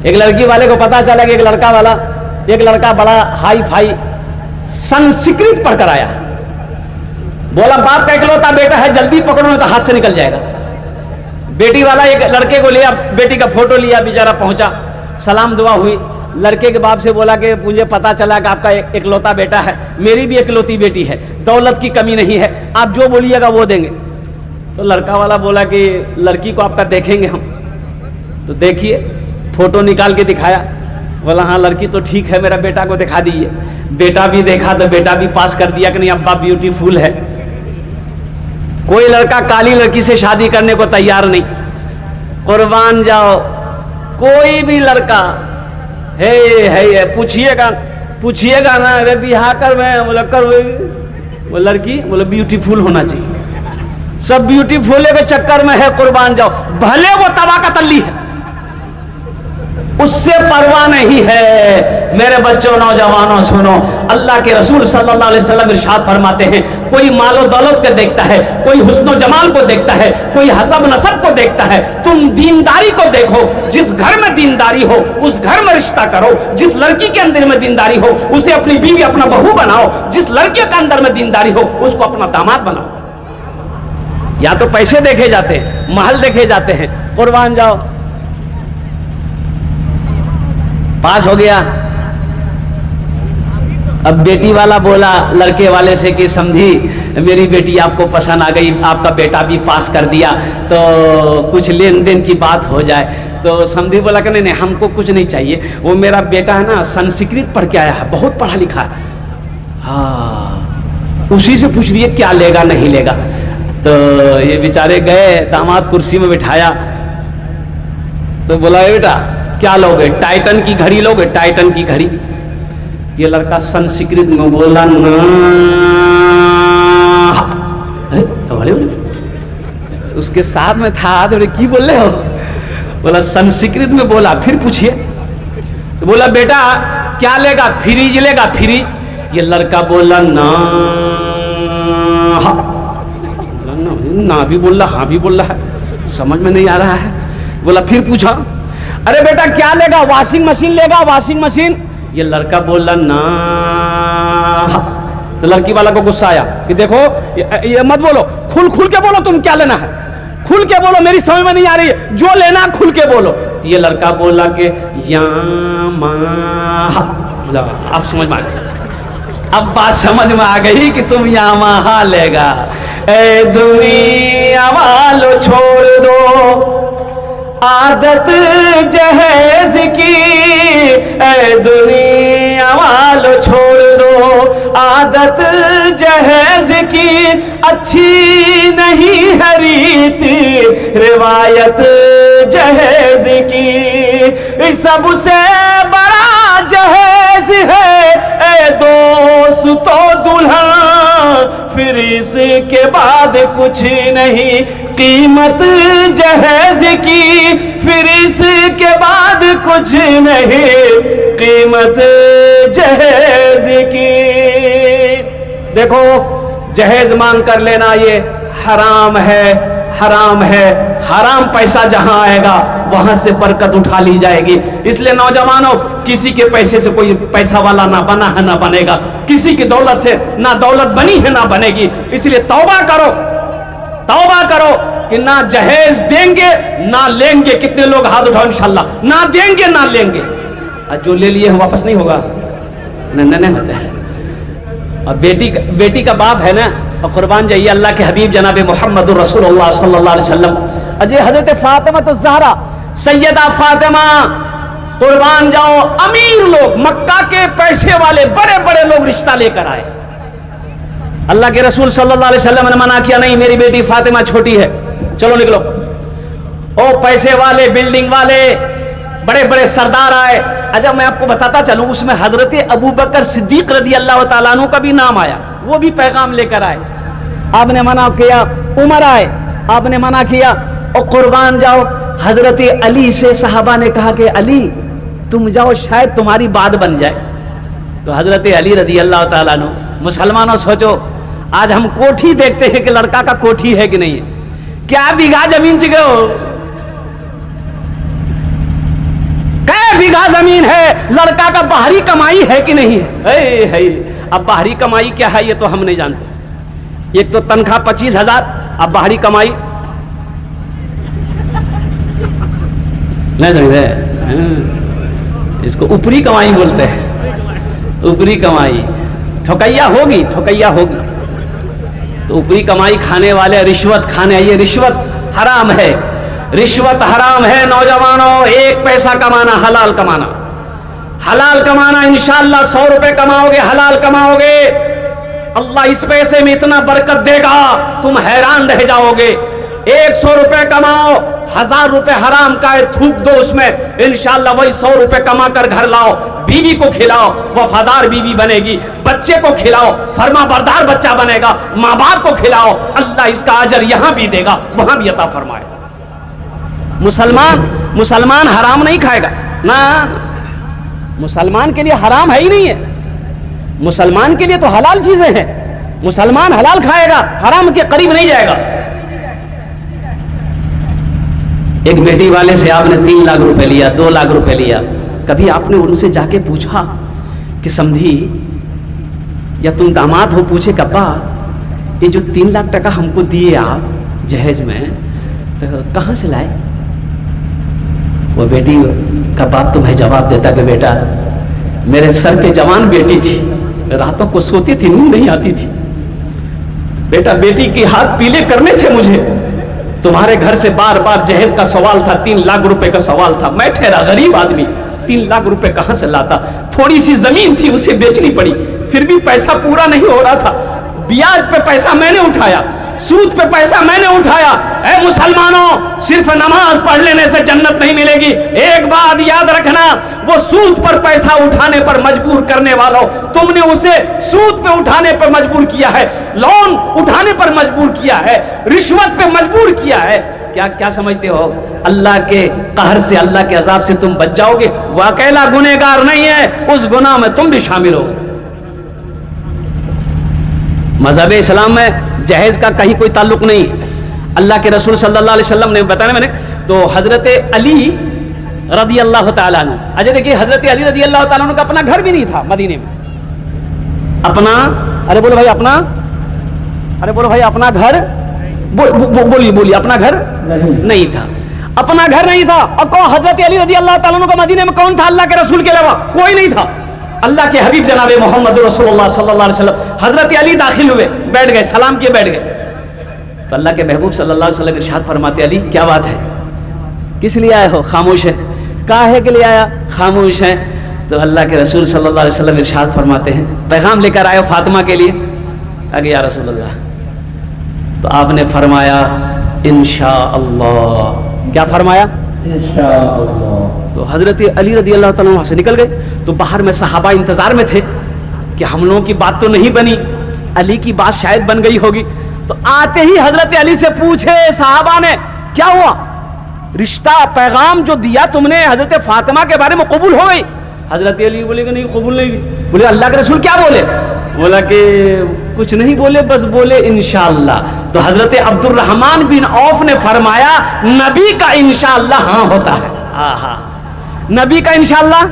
एक लड़की वाले को पता चला कि एक लड़का बड़ा हाई फाई संस्कृत पढ़कर आया। बोला बाप का इकलौता बेटा है, जल्दी पकड़ो नहीं तो हाथ से निकल जाएगा। बेटी वाला एक लड़के को लिया, बेटी का फोटो लिया, बेचारा पहुंचा, सलाम दुआ हुई। लड़के के बाप से बोला कि मुझे पता चला कि आपका इकलौता बेटा है, मेरी भी इकलौती बेटी है, दौलत की कमी नहीं है, आप जो बोलिएगा वो देंगे। तो लड़का वाला बोला कि लड़की को आपका देखेंगे हम। तो देखिए, फोटो निकाल के दिखाया। बोला हाँ लड़की तो ठीक है, मेरा बेटा को दिखा दीजिए। बेटा भी देखा तो बेटा भी पास कर दिया कि नहीं अब्बा ब्यूटीफुल है। कोई लड़का काली लड़की से शादी करने को तैयार नहीं। कुर्बान जाओ, कोई भी लड़का है पूछिएगा ना, अरे बिहार कर मैं बोला कर, वो लड़की बोले ब्यूटीफुल होना चाहिए। सब ब्यूटीफुल के चक्कर में है, कुर्बान जाओ, भले वो तवा का तल्ली है, उससे परवाह नहीं है। मेरे बच्चों नौजवानों सुनो, अल्लाह के रसूल सल्लल्लाहु अलैहि वसल्लम इरशाद फरमाते हैं, कोई मालो दौलत को देखता है, कोई हुस्नो जमाल को देखता है, कोई हसब नसब को देखता है, तुम दीनदारी को देखो। जिस घर में दीनदारी हो उस घर में रिश्ता करो। जिस लड़की के अंदर में दीनदारी हो उसे अपनी बीवी अपना बहू बनाओ। जिस लड़के के अंदर में दीनदारी हो उसको अपना दामाद बनाओ। या तो पैसे देखे जाते हैं, महल देखे जाते हैं, कुर्बान जाओ। पास हो गया। अब बेटी वाला बोला लड़के वाले से कि समझी मेरी बेटी आपको पसंद आ गई, आपका बेटा भी पास कर दिया, तो कुछ लेन देन की बात हो जाए। तो समझी बोला कि नहीं हमको कुछ नहीं चाहिए, वो मेरा बेटा है ना संस्कृत पढ़ के आया है, बहुत पढ़ा लिखा है, हाँ उसी से पूछ रही है क्या लेगा नहीं लेगा। तो ये बेचारे गए, दामाद कुर्सी में बिठाया, तो बोला बेटा क्या लोगे, टाइटन की घड़ी लोगे, टाइटन की घड़ी। ये लड़का संस्कृत में बोला ना, उसके साथ में था तो की बोल रहे हो, बोला संस्कृत में बोला। फिर पूछिए, तो बोला बेटा क्या लेगा, फ्रिज लेगा, फ्रिज। ये लड़का बोला ना, ना भी बोल रहा, हाँ भी बोल रहा है, समझ में नहीं आ रहा है। बोला फिर पूछा, अरे बेटा क्या लेगा, वॉशिंग मशीन लेगा, वॉशिंग मशीन। ये लड़का बोला ना। तो लड़की वाला को गुस्सा आया कि देखो ये मत बोलो, खुल के बोलो, तुम क्या लेना है, खुल के बोलो, मेरी समझ में नहीं आ रही है, जो लेना खुल के बोलो। तो ये लड़का बोला कि यामाहा। अब समझ में आ गई, अब बात समझ में आ गई कि तुम यामाहा लेगा। ए दुनिया वालों छोड़ दो आदत जहेज की, ऐ दुनिया वालों छोड़ दो आदत जहेज की, अच्छी नहीं है रीत रिवायत जहेज की। सबसे बड़ा जहेज है ऐ दोस्तों दुल्हन, फिर इसके बाद कुछ नहीं कीमत जहेज की, फिर इसके बाद कुछ नहीं कीमत जहेज की। देखो जहेज मांग कर लेना ये हराम है, हराम है। हराम पैसा जहां आएगा वहां से बरकत उठा ली जाएगी। इसलिए नौजवानों, किसी के पैसे से कोई पैसा वाला ना बना है ना बनेगा, किसी की दौलत से ना दौलत बनी है ना बनेगी। इसलिए तौबा करो, तौबा करो कि ना जहेज देंगे ना लेंगे। कितने लोग हाथ उठाओ इंशाल्लाह, ना देंगे ना लेंगे। और जो ले लिए हैं वापस नहीं होगा, नहीं होता है। और बेटी का बाप है ना, और कुर्बान जाइए अल्लाह के हबीब जनाब मोहम्मद रसूलुल्लाह सल्लल्लाहु अलैहि वसल्लम, अजय हजरत फातिमा तो ज़हरा, सैयदा फातिमा, कुर्बान जाओ, अमीर लोग, मक्का के पैसे वाले बड़े बड़े लोग रिश्ता लेकर आए। अल्लाह के रसूल सल्लल्लाहु अलैहि वसल्लम ने मना किया, नहीं मेरी बेटी फातिमा छोटी है, चलो निकलो। ओ पैसे वाले, बिल्डिंग वाले, बड़े बड़े सरदार आए। अच्छा मैं आपको बताता चलूं, उसमें हजरत अबू बकर सिद्दीक रज़ी अल्लाह तआला अन्हु का भी नाम आया, वो भी पैगाम लेकर आए। आपने मना किया, उमर आए, आपने मना किया। और कुर्बान जाओ, हजरत अली से सहाबा ने कहा कि अली तुम जाओ, शायद तुम्हारी बात बन जाए। तो हजरत अली रज़ी अल्लाह तआला अन्हु, मुसलमानों सोचो, आज हम कोठी देखते हैं कि लड़का का कोठी है कि नहीं है, क्या बीघा जमीन चुके हो, कै बीघा जमीन है, लड़का का बाहरी कमाई है कि नहीं है? अब बाहरी कमाई क्या है ये तो हम नहीं जानते। एक तो तनख्वाह 25,000, अब बाहरी कमाई नहीं समझे? इसको ऊपरी कमाई बोलते हैं, ऊपरी कमाई। ठोकैया होगी, ठोकैया होगी तो ऊपरी कमाई खाने वाले रिश्वत खाने, ये रिश्वत हराम है, रिश्वत हराम है। नौजवानों, एक पैसा कमाना हलाल कमाना, हलाल कमाना। इंशाअल्लाह 100 रुपए कमाओगे, हलाल कमाओगे, अल्लाह इस पैसे में इतना बरकत देगा तुम हैरान रह जाओगे। 100 रुपए कमाओ, 1000 रुपए हराम का थूक दो उसमें, इंशाअल्लाह वही 100 रुपए कमा कर घर लाओ, बीवी को खिलाओ, वफादार बीवी बनेगी, बच्चे को खिलाओ, फर्मा बरदार बच्चा बनेगा, माँ बाप को खिलाओ, अल्लाह इसका अजर यहां भी देगा वहां भी अता फरमाए। मुसलमान हराम नहीं खाएगा ना, मुसलमान के लिए हराम है ही नहीं है, मुसलमान के लिए तो हलाल चीजें हैं। मुसलमान हलाल खाएगा, हराम के करीब नहीं जाएगा। एक बेटी वाले से आपने 3 लाख रुपए लिया, 2 लाख रुपए लिया, कभी आपने उनसे जाके पूछा कि समझी या तुम दामाद हो, पूछे कब्बा ये जो 3 लाख टका हमको दिए आप जहेज में, तो कहां से लाए? वो बेटी का बाप तुम्हें जवाब देता कि बेटा मेरे सर पे जवान बेटी थी, रातों को सोती थी, नींद नहीं आती थी, बेटा बेटी के हाथ पीले करने थे मुझे, तुम्हारे घर से बार बार जहेज का सवाल था, 3 लाख रुपए का सवाल था, मैं ठहरा गरीब आदमी, 3 लाख रुपए कहां से लाता? थोड़ी सी जमीन थी उसे बेचनी पड़ी, फिर भी पैसा पूरा नहीं हो रहा था, ब्याज पे पैसा मैंने उठाया, सूद पे पैसा मैंने उठाया। ऐ मुसलमानों, सिर्फ नमाज पढ़ लेने से जन्नत नहीं मिलेगी। एक बात याद रखना, वो सूद पर पैसा उठाने पर मजबूर करने वालों, तुमने उसे सूद पे उठाने पर मजबूर किया है, लोन उठाने पर मजबूर किया है, रिश्वत पे मजबूर किया है। क्या क्या समझते हो? अल्लाह के कहर से, अल्लाह के अजाब से तुम बच जाओगे। वो अकेला गुनहगार नहीं है, उस गुनाह में तुम भी शामिल हो। मजहब इस्लाम में जहेज का कहीं कोई ताल्लुक नहीं। अल्लाह के रसूल सल्लल्लाहु अलैहि वसल्लम ने बताया मैंने, तो हजरत अली रदी अल्लाह तआला अन्हु, अजय देखिए हजरत अली रदी अल्लाह तआला अन्हु का अपना घर भी नहीं था मदीने में। अपना, अरे बोलो भाई अपना, अरे बोलो भाई अपना घर, बोलिए बोलिए, अपना घर नहीं था, अपना घर नहीं था। और कौन हजरत अली रदी अल्लाह तआला अन्हु का मदीने में कौन था? अल्लाह के रसूल के अलावा कोई नहीं था। अल्लाह के हबीब जनाबे मोहम्मद रसूलुल्लाह सल्लल्लाहु अलैहि वसल्लम, हजरत अली दाखिल हुए, बैठ गए, सलाम किए, बैठ गए, तो अल्लाह के महबूब सल्लल्लाहु अलैहि वसल्लम इरशाद फरमाते, अली क्या बात है, किस लिए आए हो? खामोश है। काहे के लिए आया? खामोश है। तो अल्लाह के रसूल सल्लल्लाहु अलैहि वसल्लम इरशाद फरमाते हैं, पैगाम लेकर आए हो फातिमा के लिए? आगे या रसूलल्लाह। तो आपने फरमाया इंशाअल्लाह। क्या फरमाया? इंशाअल्लाह। तो हजरत अली रदी अल्लाह तआला वहां से निकल गए। तो बाहर में सहाबा इंतजार में थे कि हम लोगों की बात तो नहीं बनी, अली की बात शायद बन गई होगी। तो आते ही हजरत अली से पूछे सहाबा ने, क्या हुआ? रिश्ता पैगाम जो दिया तुमने हजरत फातिमा के बारे में कबूल हो गई? हजरत अली बोले कि नहीं कबूल नहीं हुई। बोले अल्लाह के रसूल क्या बोले? बोला कि कुछ नहीं बोले, बस बोले इंशाअल्लाह। तो हजरत अब्दुर्रहमान बिन औफ ने फरमाया, नबी का इंशाअल्लाह हाँ होता है। हाँ, नबी का इंशाअल्लाह।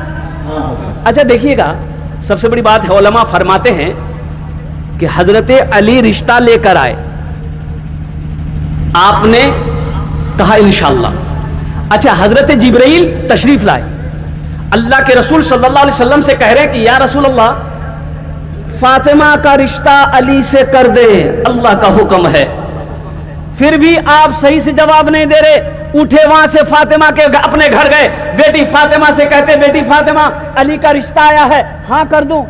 अच्छा देखिएगा, सबसे बड़ी बात है, उलमा फरमाते हैं कि हजरत अली रिश्ता लेकर आए, आपने कहा इंशाअल्लाह। अच्छा हजरत जिब्रील तशरीफ लाए, अल्लाह के रसूल सल्लल्लाहु अलैहि वसल्लम से कह रहे हैं कि या रसूल अल्लाह, फातिमा का रिश्ता अली से कर दे, अल्लाह का हुक्म है। फिर भी आप सही से जवाब नहीं दे रहे। उठे वहां से फातिमा के अपने घर गए, बेटी फातिमा से कहते, बेटी फातिमा अली का रिश्ता आया है, हाँ कर दूं,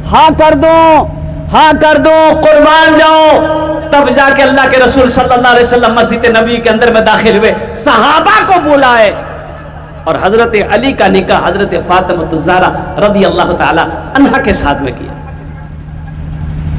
हाँ कर दूं, हाँ कर दूं, कुर्बान जाओ। तब जाके अल्लाह के रसूल सल्लल्लाहु अलैहि वसल्लम मस्जिद नबी के अंदर में दाखिल हुए, सहाबा को बुलाए और हजरत अली का निकाह हजरत फातिमा ज़हरा रदी अल्लाह तआला अन्हा के साथ में किया।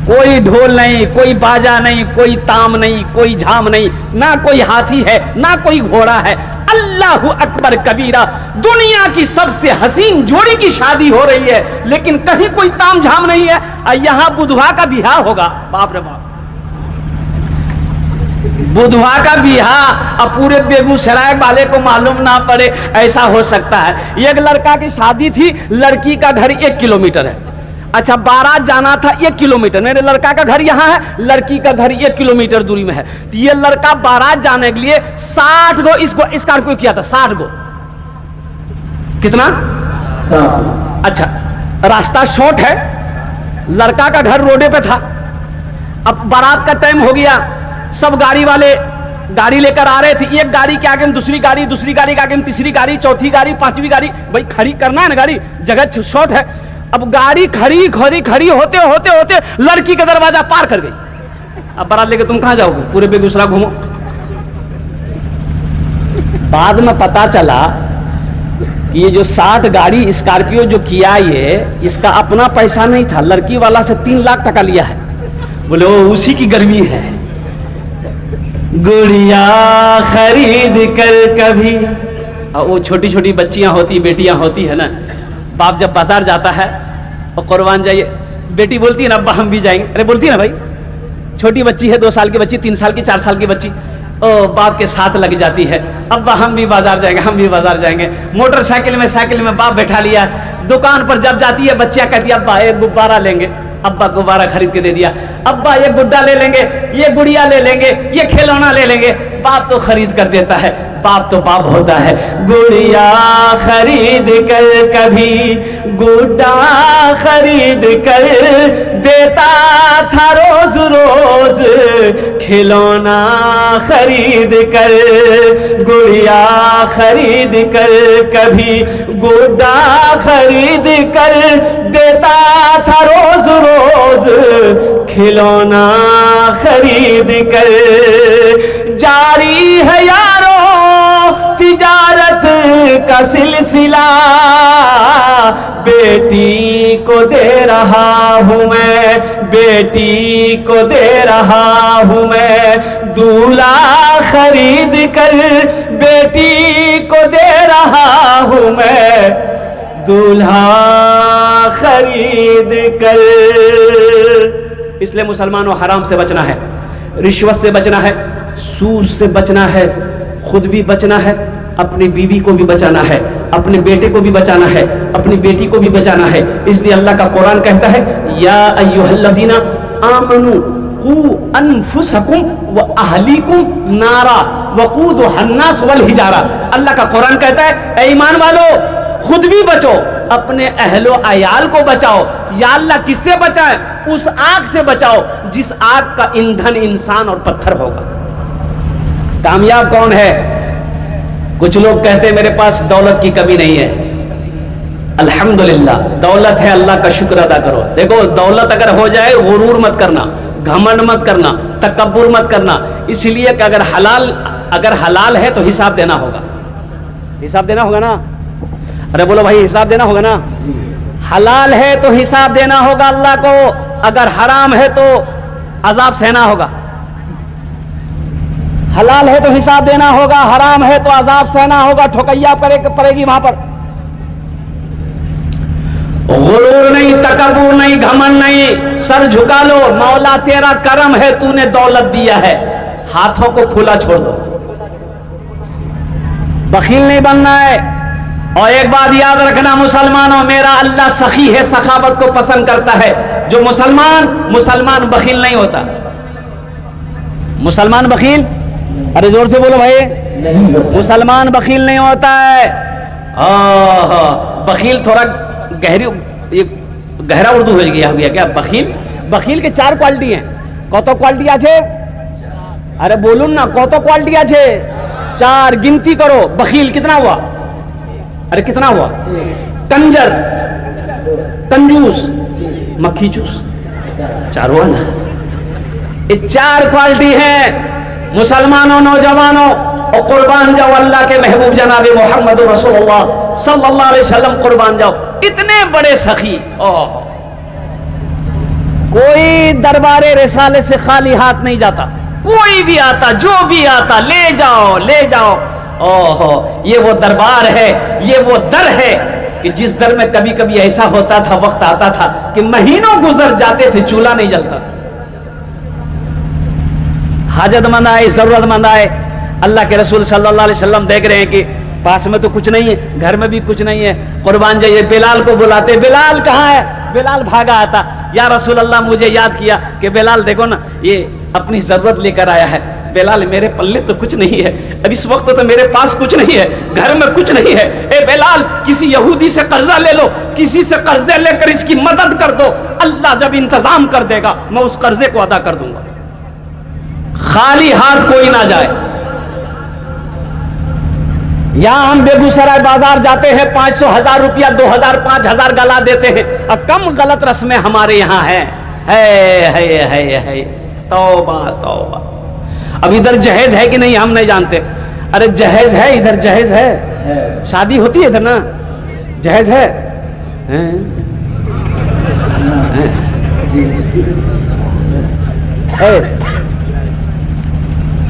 कोई ढोल नहीं, कोई बाजा नहीं, कोई ताम नहीं, कोई झाम नहीं, ना कोई हाथी है, ना कोई घोड़ा है। अल्लाहु अकबर कबीरा। दुनिया की सबसे हसीन जोड़ी की शादी हो रही है, लेकिन कहीं कोई ताम झाम नहीं है। यहां बुधवा का बिहार होगा, बाप रे बाप। बुधवा का बिहार अब पूरे बेगूसराय वाले को मालूम ना पड़े, ऐसा हो सकता है। एक लड़का की शादी थी, लड़की का घर 1 किलोमीटर है। अच्छा, बारात जाना था 1 किलोमीटर, मेरे लड़का का घर यहाँ है, लड़की का घर 1 किलोमीटर दूरी में है। तो ये लड़का बारात जाने के लिए 60 गो इसको स्कॉर्पियो किया था, 60 गो। कितना? 60। अच्छा, रास्ता शॉर्ट है, लड़का का घर रोडे पे था। अब बारात का टाइम हो गया, सब गाड़ी वाले गाड़ी लेकर आ रहे थे। एक गाड़ी के आगे में दूसरी गाड़ी, दूसरी गाड़ी के आगे में तीसरी गाड़ी, चौथी गाड़ी, पांचवी गाड़ी। भाई खड़ी करना है ना गाड़ी, जगह शॉर्ट है। अब गाड़ी खड़ी होते होते होते लड़की का दरवाजा पार कर गई। अब बारात लेके तुम कहां जाओगे? पूरे बेगूसराय घूमो। बाद में पता चला कि ये जो 60 गाड़ी स्कॉर्पियो जो किया, ये इसका अपना पैसा नहीं था, लड़की वाला से 3 लाख टका लिया है। बोले वो उसी की गर्मी है। गुड़िया खरीद कर कभी, और वो छोटी छोटी बच्चियां होती, बेटियां होती है ना, बाप जब बाजार जाता है और कुर्बान जाइए, बेटी बोलती है ना अब्बा हम भी जाएंगे, अरे बोलती है ना भाई, छोटी बच्ची है, 2 साल की बच्ची, 3 साल की, 4 साल की बच्ची, ओ बाप के साथ लग जाती है, अब्बा हम भी बाजार जाएंगे, हम भी बाजार जाएंगे। मोटरसाइकिल में बाप बैठा लिया, दुकान पर जब जाती है बच्चियां कहती है अब्बा एक गुब्बारा लेंगे, अब्बा गुब्बारा खरीद के दे दिया, अब्बा ये गुड्डा ले लेंगे, ये गुड़िया ले लेंगे, ये खिलौना ले लेंगे। बाप तो खरीद कर देता है, बाप तो बाप होता है। गुड़िया खरीद कर कभी, गुड्डा खरीद कर देता था रोज रोज, खिलौना खरीद कर, गुड़िया खरीद कर कभी, गुड्डा खरीद कर देता था रोज रोज, खिलौना खरीद कर। जारी है यारो तिजारत का सिलसिला, बेटी को दे रहा हूं मैं, बेटी को दे रहा हूं मैं, दूल्हा खरीद कर, बेटी को दे रहा हूं मैं, दूल्हा खरीद कर। इसलिए मुसलमानों हराम से बचना है, रिश्वत से बचना है, सूद से बचना है, खुद भी बचना है, अपनी बीवी को भी बचाना है, अपने बेटे को भी बचाना है, अपनी बेटी को भी बचाना है। इसलिए अल्लाह का कुरान कहता है या अय्युहल्लज़ीना आमनू कू अनफुसकुम व अहलीकुम नारा वक़ूदुहन्नास वल हिजारा। अल्लाह का कुरान कहता है ऐ ईमान वालो, खुद भी बचो, अपने अहलो अयाल को बचाओ। या अल्लाह किससे बचाए? उस आग से बचाओ जिस आग का ईंधन इंसान और पत्थर होगा। कामयाब कौन है? कुछ लोग कहते हैं मेरे पास दौलत की कमी नहीं है। अल्हम्दुलिल्लाह दौलत है, अल्लाह का शुक्र अदा करो। देखो दौलत अगर हो जाए गुरूर मत करना, घमंड मत करना, तकब्बुर मत करना। इसलिए कि अगर हलाल है तो हिसाब देना होगा, हिसाब देना होगा ना। अरे बोलो भाई हिसाब देना होगा ना। हलाल है तो हिसाब देना होगा अल्लाह को, अगर हराम है तो अजाब सहना होगा। हलाल है तो हिसाब देना होगा, हराम है तो अजाब सहना होगा, ठोकैया पड़ेगी वहां पर। गुरूर नहीं, तकब्बुर नहीं, घमंड नहीं, सर झुका लो। मौला तेरा करम है, तूने दौलत दिया है, हाथों को खुला छोड़ दो। बखील नहीं बनना है। और एक बात याद रखना मुसलमानों, मेरा अल्लाह सखी है, सखावत को पसंद करता है। जो मुसलमान बखील नहीं होता। मुसलमान बखील, अरे जोर से बोलो भाई, मुसलमान बखील नहीं होता है। बखील थोड़ा गहरा उर्दू हो गया क्या? बखील के 4 क्वालिटी हैं। कत क्वालिटी आछे? अरे बोलून ना, कत क्वालिटी आछे? 4 गिनती करो। बखील कितना हुआ? अरे कितना हुआ? कंजर, कंजूस, मक्खी चूस, 4 हुआ ना। ये 4 क्वालिटी है। मुसलमानों, नौजवानों, और कुर्बान जाओ अल्लाह के महबूब जनाब मोहम्मद रसूलुल्लाह सल्लल्लाहु अलैहि वसल्लम, कुर्बान जाओ। इतने बड़े सखी, कोई दरबारे रिसाले से खाली हाथ नहीं जाता। कोई भी आता, जो भी आता, ले जाओ ले जाओ। ओहो, ये वो दरबार है, ये वो दर है कि जिस दर में कभी कभी ऐसा होता था, वक्त आता था कि महीनों गुजर जाते थे, चूल्हा नहीं जलता था। हाजतमंद आए, जरूरतमंद आए, अल्लाह के रसूल सल्लल्लाहु अलैहि वसल्लम देख रहे हैं कि पास में तो कुछ नहीं है, घर में भी कुछ नहीं है, कुर्बान जाइए, बिलाल को बुलाते, बिलाल कहाँ है? बिलाल भागा आता, या रसूल अल्लाह मुझे याद किया कि बिलाल देखो ना ये अपनी जरूरत लेकर आया है। बिलाल मेरे पल्ले तो कुछ नहीं है, अब इस वक्त तो मेरे पास कुछ नहीं है, घर में कुछ नहीं है। ए बिलाल किसी यहूदी से कर्जा ले लो, किसी से कर्जे लेकर इसकी मदद कर दो, अल्लाह जब इंतजाम कर देगा मैं उस कर्जे को अदा कर दूंगा। खाली हाथ कोई ना जाए। यहां हम बेगूसराय बाजार जाते हैं, 500 1000 रुपया 2000 5000 गला देते हैं, और कम गलत रस्में हमारे यहाँ है। तौबा तौबा। अब इधर जहेज है कि नहीं हम नहीं जानते। अरे जहेज है, इधर जहेज है, शादी होती है इधर ना, जहेज है,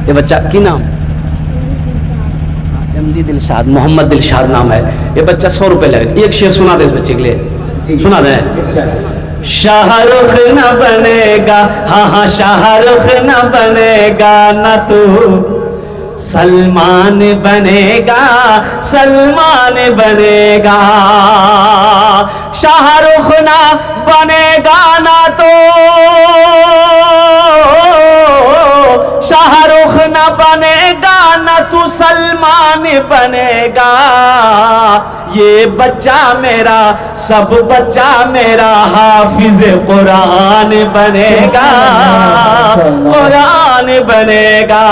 ये बच्चा की नाम एमडी दिलशाद, मोहम्मद दिलशाद नाम है। ये बच्चा 100 रुपए लगे। एक शेर सुना दे इस बच्चे के लिए, सुना दे। शाहरुख न बनेगा, हाँ हाँ शाहरुख न बनेगा, न तू सलमान बनेगा, सलमान बनेगा। शाहरुख न बनेगा ना तो शाहरुख न बनेगा, न तू सलमान बनेगा। ये बच्चा मेरा, सब बच्चा मेरा हाफिज कुरान बनेगा, कुरान बनेगा।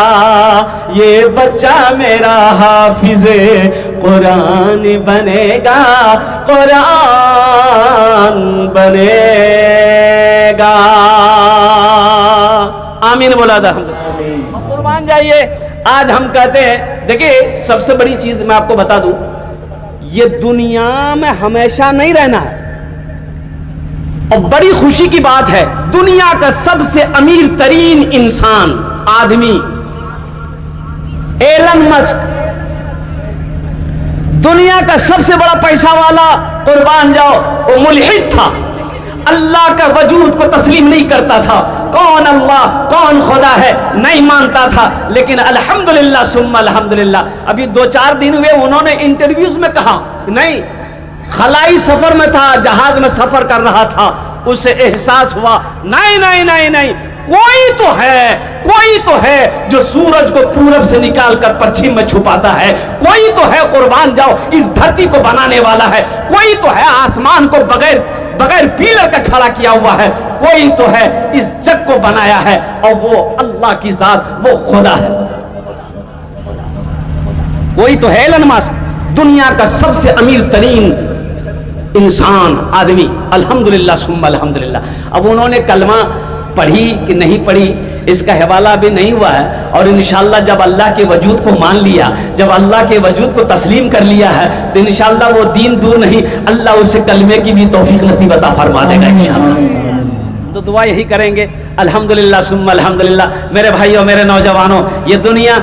ये बच्चा मेरा हाफिज कुरान बनेगा, कुरान बनेगा। आमीन बोला था। कुर्बान जाइए। आज हम कहते हैं, देखिए सबसे बड़ी चीज मैं आपको बता दूं, ये दुनिया में हमेशा नहीं रहना है। और बड़ी खुशी की बात है, दुनिया का सबसे अमीर तरीन इंसान आदमी एलन मस्क, दुनिया का सबसे बड़ा पैसा वाला, कुर्बान जाओ, वो मुल्हिद था, अल्लाह का वजूद को तस्लीम नहीं करता था। कौन अल्लाह, कौन खुदा है नहीं मानता था। लेकिन अल्हम्दुलिल्लाह सुम्मा अल्हम्दुलिल्लाह, अभी 2-4 दिन हुए उन्होंने इंटरव्यूज में कहा, नहीं खलाई सफर में था, जहाज में सफर कर रहा था, उसे एहसास हुआ नहीं नहीं नहीं नहीं, कोई तो है, कोई तो है जो सूरज को पूरब से निकालकर पश्चिम में छुपाता है, कोई तो है कुर्बान जाओ इस धरती को बनाने वाला है, कोई तो है आसमान को बगैर पिलर का खड़ा किया हुआ है, कोई तो है इस जग को बनाया है, और वो अल्लाह की जात, वो खुदा है। कोई तो है एलन मस्क, दुनिया का सबसे अमीर तरीन इंसान आदमी, अल्हम्दुलिल्लाह सुम्मा अल्हम्दुलिल्लाह। अब उन्होंने कलमा पढ़ी कि नहीं पढ़ी इसका हवाला भी नहीं हुआ है, और इंशाअल्लाह जब अल्लाह के वजूद को मान लिया, जब अल्लाह के वजूद को तस्लीम कर लिया है, तो इंशाअल्लाह वो दीन दूर नहीं, अल्लाह उसे कलमे की भी तौफीक नसीब अता फरमा देगा इंशाअल्लाह। तो दुआ यही करेंगे, अल्हम्दुलिल्लाह सुम्मा अल्हम्दुलिल्लाह। मेरे भाइयों, मेरे नौजवानों, ये दुनिया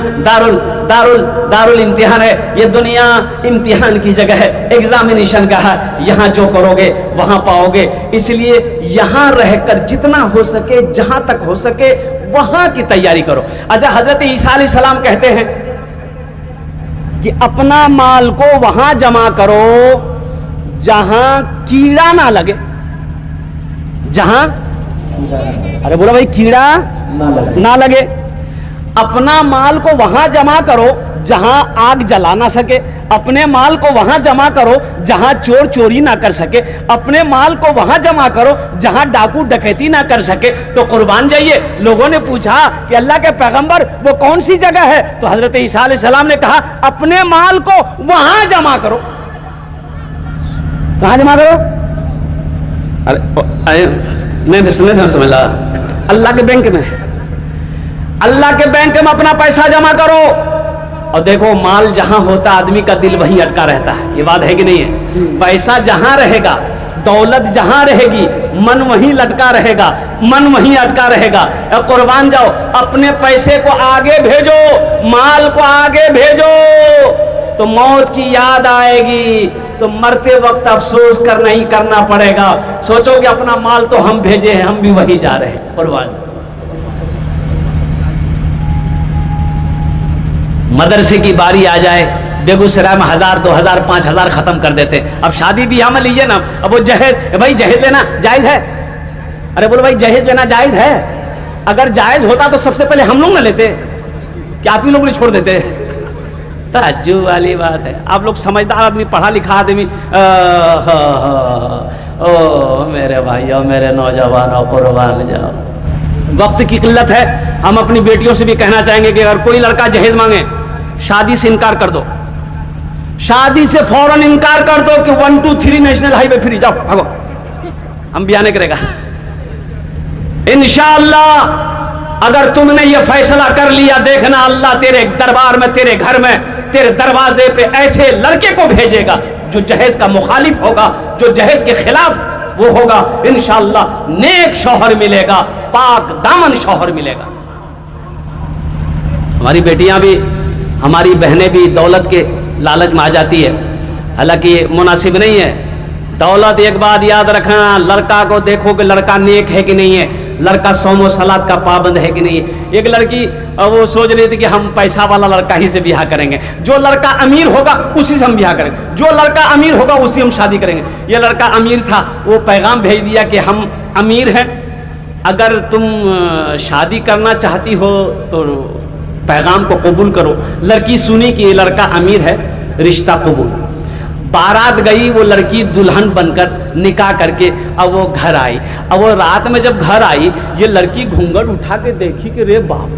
दारुल इम्तिहान है, ये दुनिया इम्तिहान की जगह है, एग्जामिनेशन का है, यहाँ जो करोगे वहाँ पाओगे। इसलिए यहाँ रहकर जितना हो सके, जहाँ तक हो सके वहाँ की तैयारी करो। अच्छा, हजरत ईसा अलैहिस्सलाम कहते हैं कि अपना माल को वहाँ जमा करो जहाँ कीड़ा ना लगे, जहाँ, अरे बोला भाई कीड़ा ना लगे। अपना माल को वहां जमा करो जहां आग जला ना सके, अपने माल को वहां जमा करो जहां चोर चोरी ना कर सके, अपने माल को वहां जमा करो जहां डाकू डकैती ना कर सके। तो कुर्बान जाइए, लोगों ने पूछा कि अल्लाह के पैगंबर वो कौन सी जगह है, तो हजरत ईसा अलैहिस्सलाम ने कहा अपने माल को वहां जमा करो। कहां जमा करो? अरे नहीं समझ ला, अल्लाह के बैंक में, अल्लाह के बैंक में अपना पैसा जमा करो। और देखो माल जहां होता आदमी का दिल वहीं अटका रहता है, ये बात है कि नहीं है? पैसा जहां रहेगा, दौलत जहां रहेगी, मन वहीं लटका रहेगा, मन वहीं अटका रहेगा। कुर्बान जाओ, अपने पैसे को आगे भेजो, माल को आगे भेजो, तो मौत की याद आएगी, तो मरते वक्त अफसोस करना ही करना पड़ेगा। सोचोगे अपना माल तो हम भेजे हैं, हम भी वही जा रहे हैं। कुर्बान मदरसे की बारी आ जाए, बेगूसराय में 1000, 2000, 5000 खत्म कर देते। अब शादी ब्याह में लीजिए ना, अब वो जहेज, भाई जहेज लेना जायज है? अरे बोलो भाई जहेज लेना जायज है? अगर जायज होता तो सबसे पहले हम लोग ना लेते, क्या आप ही लोग नहीं छोड़ देते? ताज्जुब वाली बात है। आप लोग समझदार आदमी, पढ़ा लिखा आदमी, ओ मेरे भाइयों, मेरे नौजवानों, कुर्बान जाओ। वक्त की किल्लत है। हम अपनी बेटियों से भी कहना चाहेंगे कि अगर कोई लड़का जहेज मांगे, शादी से इनकार कर दो, शादी से फौरन इनकार कर दो कि 1, 2, 3 नेशनल हाईवे फ्री, जाओ भागो, हम ब्याह नहीं करेगा। इंशाअल्लाह अगर तुमने ये फैसला कर लिया, देखना अल्लाह तेरे दरबार में, तेरे घर में, तेरे दरवाजे पे ऐसे लड़के को भेजेगा जो जहेज का मुखालिफ होगा, जो जहेज के खिलाफ वो होगा। इंशाअल्लाह नेक शौहर मिलेगा, पाक दामन शौहर मिलेगा। हमारी बेटियां भी, हमारी बहनें भी दौलत के लालच में आ जाती है, हालांकि ये मुनासिब नहीं है। दौलत, एक बात याद रखना, लड़का को देखो कि लड़का नेक है कि नहीं है, लड़का सौमो सलात का पाबंद है कि नहीं है। एक लड़की वो सोच रही थी कि हम पैसा वाला लड़का ही से ब्याह करेंगे, जो लड़का अमीर होगा उसी से हम ब्याह करेंगे, जो लड़का अमीर होगा उसी हम शादी करेंगे। ये लड़का अमीर था, वो पैगाम भेज दिया कि हम अमीर हैं, अगर तुम शादी करना चाहती हो तो पैगाम को कबूल करो। लड़की सुनी कि ये लड़का अमीर है, रिश्ता कबूल। बारात गई, वो लड़की दुल्हन बनकर निकाह करके अब वो घर आई। अब वो रात में जब घर आई, ये लड़की घूंघट उठा के देखी कि रे बाप,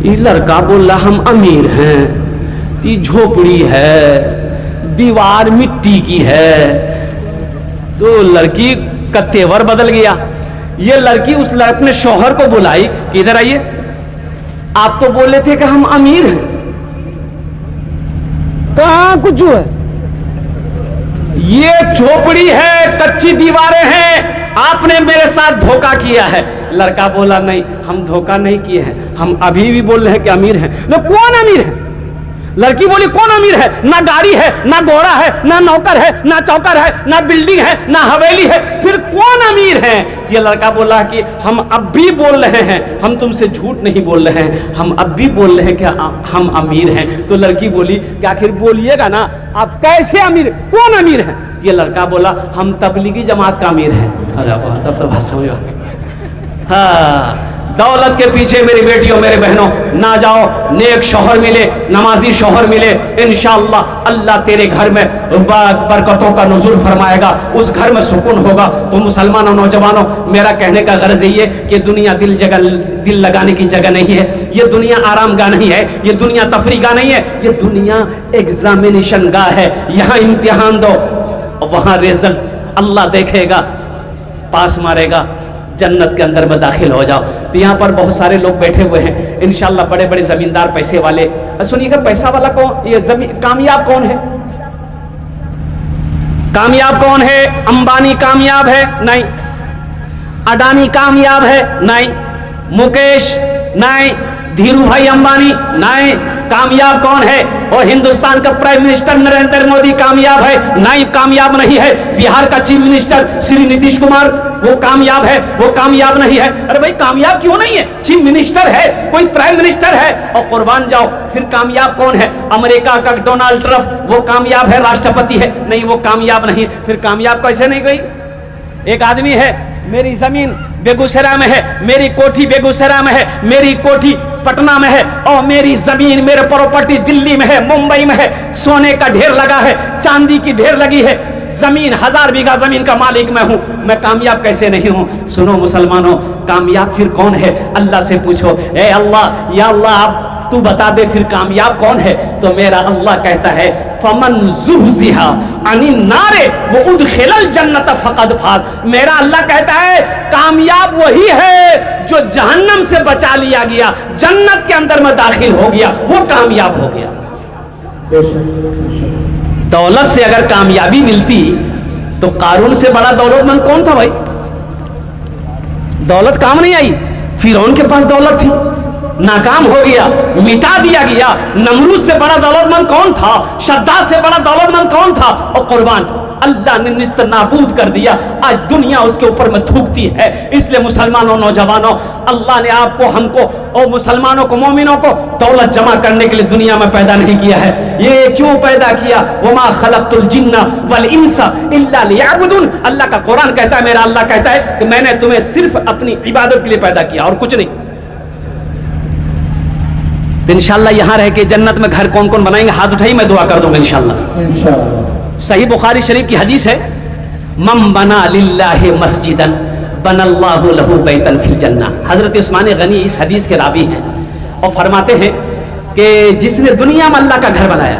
ये लड़का बोल रहा हम अमीर हैं, ये झोपड़ी है, दीवार मिट्टी की है। तो लड़की का तेवर बदल गया। ये लड़की उस अपने शौहर को बुलाई कि इधर आइए, आप तो बोले थे कि हम अमीर हैं, कहां कुछ है, ये झोपड़ी है, कच्ची दीवारें हैं, आपने मेरे साथ धोखा किया है। लड़का बोला नहीं, हम धोखा नहीं किए हैं, हम अभी भी बोल रहे हैं कि अमीर हैं। तो कौन अमीर है? लड़की बोली कौन अमीर है? ना गाड़ी है, ना घोड़ा है, ना नौकर है, ना चौकर है, ना बिल्डिंग है, ना हवेली है, फिर कौन अमीर है? ये लड़का बोला कि हम अब भी बोल रहे हैं, हम तुमसे झूठ नहीं बोल रहे हैं, हम अब भी बोल रहे हैं कि हम अमीर हैं। तो लड़की बोली कि आखिर बोलिएगा ना, आप कैसे अमीर, कौन अमीर है? ये लड़का बोला हम तबलीगी जमात का अमीर है। अरे तब तो बात समझ आ गई। हाँ, दौलत के पीछे मेरी बेटियों, मेरे बहनों ना जाओ। नेक शौहर मिले, नमाजी शौहर मिले, इंशाअल्लाह अल्लाह तेरे घर में बरकतों का नुज़ुल फरमाएगा, उस घर में सुकून होगा। तो मुसलमानों, नौजवानों, मेरा कहने का गर्ज यही है कि दुनिया दिल लगाने की जगह नहीं है, ये दुनिया आराम गाह नहीं है, ये दुनिया तफरी गाह नहीं है, ये दुनिया एग्जामिनेशन गाह है। यहाँ इम्तिहान दो, वहाँ रिजल्ट अल्लाह देखेगा, पास मारेगा, जन्नत के अंदर में दाखिल हो जाओ। तो यहाँ पर बहुत सारे लोग बैठे हुए हैं, इंशाल्लाह बड़े बड़े जमींदार, पैसे वाले। सुनिएगा, पैसा वाला कौन, ये कामयाब कौन है? कामयाब कौन है? अंबानी कामयाब है? नहीं। अडानी कामयाब है? नहीं। मुकेश? नहीं। धीरू भाई अंबानी? नहीं। कामयाब कौन है? और हिंदुस्तान का प्राइम मिनिस्टर नरेंद्र मोदी कामयाब है? नहीं, कामयाब नहीं है। बिहार का चीफ मिनिस्टर श्री नीतीश कुमार, वो कामयाब है? वो कामयाब नहीं है। अरे भाई कामयाब क्यों नहीं है? चीफ मिनिस्टर है, कोई प्राइम मिनिस्टर है, और कुर्बान जाओ, फिर कामयाब कौन है? अमेरिका का डोनाल्ड ट्रम्प, वो कामयाब है, राष्ट्रपति है? नहीं, वो कामयाब नहीं। फिर कामयाब कैसे नहीं गई? एक आदमी है, मेरी जमीन बेगूसराय में है, मेरी कोठी बेगूसराय में है, मेरी कोठी पटना में है, और मेरी जमीन, मेरे प्रॉपर्टी दिल्ली में है, मुंबई में है, सोने का ढेर लगा है, चांदी की ढेर लगी है, जमीन 1000 बीघा जमीन का मालिक मैं हूं, मैं कामयाब कैसे नहीं हूं? सुनो मुसलमानों, कामयाब फिर कौन है? अल्लाह से पूछो, ए अल्लाह, या अल्लाह आप तू बता दे फिर कामयाब कौन है? तो मेरा अल्लाह कहता है, फमन ज़ुहज़िहा अनिन नारे व उदखिलल जन्नत फ़क़द फ़ाज़। मेरा अल्लाह कहता है कामयाब वही है जो जहन्नम से बचा लिया गया, जन्नत के अंदर में दाखिल हो गया, वो कामयाब हो गया। दौलत से अगर कामयाबी मिलती तो कारून से बड़ा दौलतमंद कौन था भाई? दौलत काम नहीं आई। फिरौन के पास दौलत थी, नाकाम हो गया, मिटा दिया गया। नमरूद से बड़ा दौलतमंद कौन था? शद्दाद से बड़ा दौलतमंद कौन था? और कुर्बान अल्लाह ने निस्त नाबूद कर दिया। आज दुनिया उसके ऊपर में थूकती है। इसलिए मुसलमानों, नौजवानों, अल्लाह ने आपको, हमको और मुसलमानों को, मोमिनों को दौलत जमा करने के लिए दुनिया में पैदा नहीं किया है। ये क्यों पैदा किया? वमा खलक़तुल जिन्ना वल इंसा इल्ला लियअबुदून। अल्लाह का कुरान कहता है, मेरा अल्लाह कहता है कि मैंने तुम्हें सिर्फ अपनी इबादत के लिए पैदा किया और कुछ नहीं। तो इंशाअल्लाह यहां रह के जन्नत में घर कौन कौन बनाएंगे? हाथ उठाइए, मैं दुआ कर दूंगा इंशाअल्लाह। सही बुखारी शरीफ की हदीस है, मम बना लिल्लाहि मस्जिदन बनल्लाहु लहू बैतन फिल जन्ना। हजरत उस्मान गनी इस हदीस के रावी हैं और फरमाते हैं कि जिसने दुनिया में अल्लाह का घर बनाया,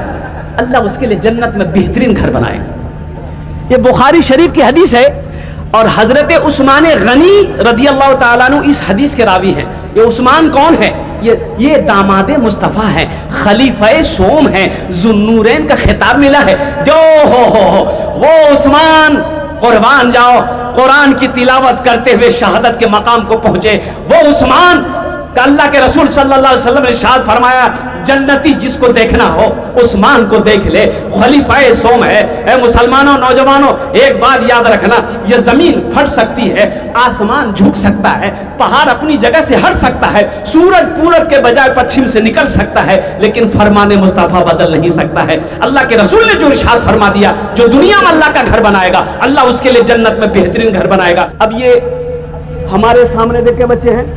अल्लाह उसके लिए जन्नत में बेहतरीन घर बनाएगा। ये बुखारी शरीफ की हदीस है और हजरत उस्मान गनी रदी अल्लाह ताला अन्हु इस हदीस के रावी हैं। ये उस्मान कौन है? ये दामादे मुस्तफ़ा हैं, खलीफा सोम हैं, जुन्नूरैन का खिताब मिला है। जो हो वो उस्मान, कुर्बान जाओ, कुरान की तिलावत करते हुए शहादत के मकाम को पहुंचे। वो उस्मान का अल्लाह के रसूल सल्लल्लाहु अलैहि वसल्लम ने इरशाद फरमाया, जन्नती जिसको देखना हो उस्मान को देख ले, खलीफाए सोम है। ए मुसलमानों, नौजवानों, एक बात याद रखना, ये जमीन फट सकती है, आसमान झुक सकता है, पहाड़ अपनी जगह से हट सकता है, सूरज पूरब के बजाय पश्चिम से निकल सकता है, लेकिन फरमाने मुस्तफ़ा बदल नहीं सकता है। अल्लाह के रसूल ने जो इरशाद फरमा दिया, जो दुनिया में अल्लाह का घर बनाएगा, अल्लाह उसके लिए जन्नत में बेहतरीन घर बनाएगा। अब ये हमारे सामने देखे बच्चे हैं,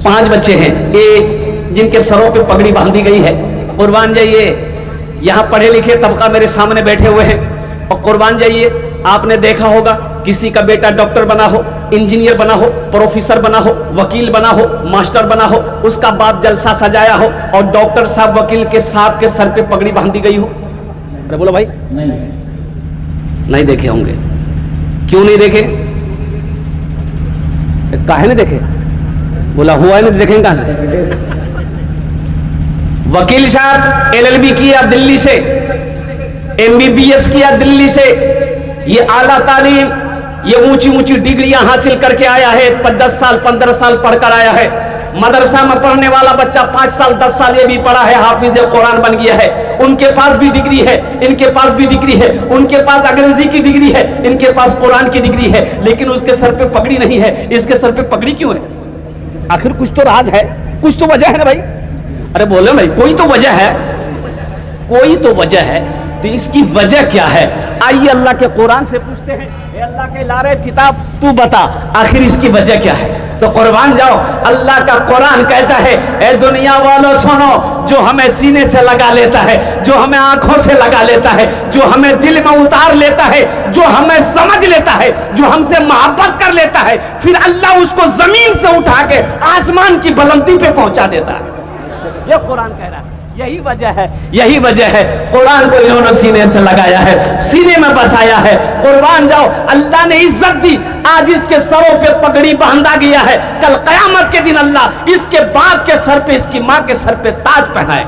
5 बच्चे हैं, ये जिनके सरों पे पगड़ी बांधी गई है। कुर्बान जाइए, यहाँ पढ़े लिखे तबका मेरे सामने बैठे हुए हैं। और कुर्बान जाइए, आपने देखा होगा किसी का बेटा डॉक्टर बना हो, इंजीनियर बना हो, प्रोफेसर बना हो, वकील बना हो, मास्टर बना हो, उसका बाप जलसा सजाया हो और डॉक्टर साहब, वकील के साहब के सर पे पगड़ी बांधी गई हो। अरे बोलो भाई, नहीं देखे होंगे। क्यों नहीं देखे? काहे नहीं देखे? बोला हुआ नहीं, देखेंगे कहां से? वकील साहब LLB किया दिल्ली से, MBBS किया दिल्ली से, ये आला तालीम, ये ऊंची ऊंची डिग्रियां हासिल करके आया है, 10 साल 15 साल पढ़कर आया है। मदरसा में पढ़ने वाला बच्चा 5 साल 10 साल ये भी पढ़ा है, हाफिज कुरान बन गया है। उनके पास भी डिग्री है, इनके पास भी डिग्री है, उनके पास अंग्रेजी की डिग्री है, इनके पास कुरान की डिग्री है, लेकिन उसके सर पे पगड़ी नहीं है। इसके सर पे पगड़ी क्यों है? आखिर कुछ तो राज है, कुछ तो वजह है ना भाई। अरे बोलो भाई, कोई तो वजह है, कोई तो वजह है। तो इसकी वजह क्या है? आइए अल्लाह के कुरान से पूछते हैं, ए अल्लाह के लारे किताब, तू बता आखिर इसकी वजह क्या है। तो कुर्बान जाओ, अल्लाह का कुरान कहता है, ए दुनिया वालों सुनो, जो हमें सीने से लगा लेता है, जो हमें आंखों से लगा लेता है, जो हमें दिल में उतार लेता है, जो हमें समझ लेता है, जो हमसे मोहब्बत कर लेता है, फिर अल्लाह उसको जमीन से उठा के आसमान की बुलंदी पे पहुंचा देता है। ये कुरान कह रहा है। यही वजह है, यही वजह है, कुरान को इन्होंने सीने से लगाया है, सीने में बसाया है। कुर्बान जाओ, अल्लाह ने इज्जत दी, आज इसके सरों पे पगड़ी बांधा गया है। कल कयामत के दिन अल्लाह इसके बाप के सर पे, इसकी मां के सर पे ताज पहनाए।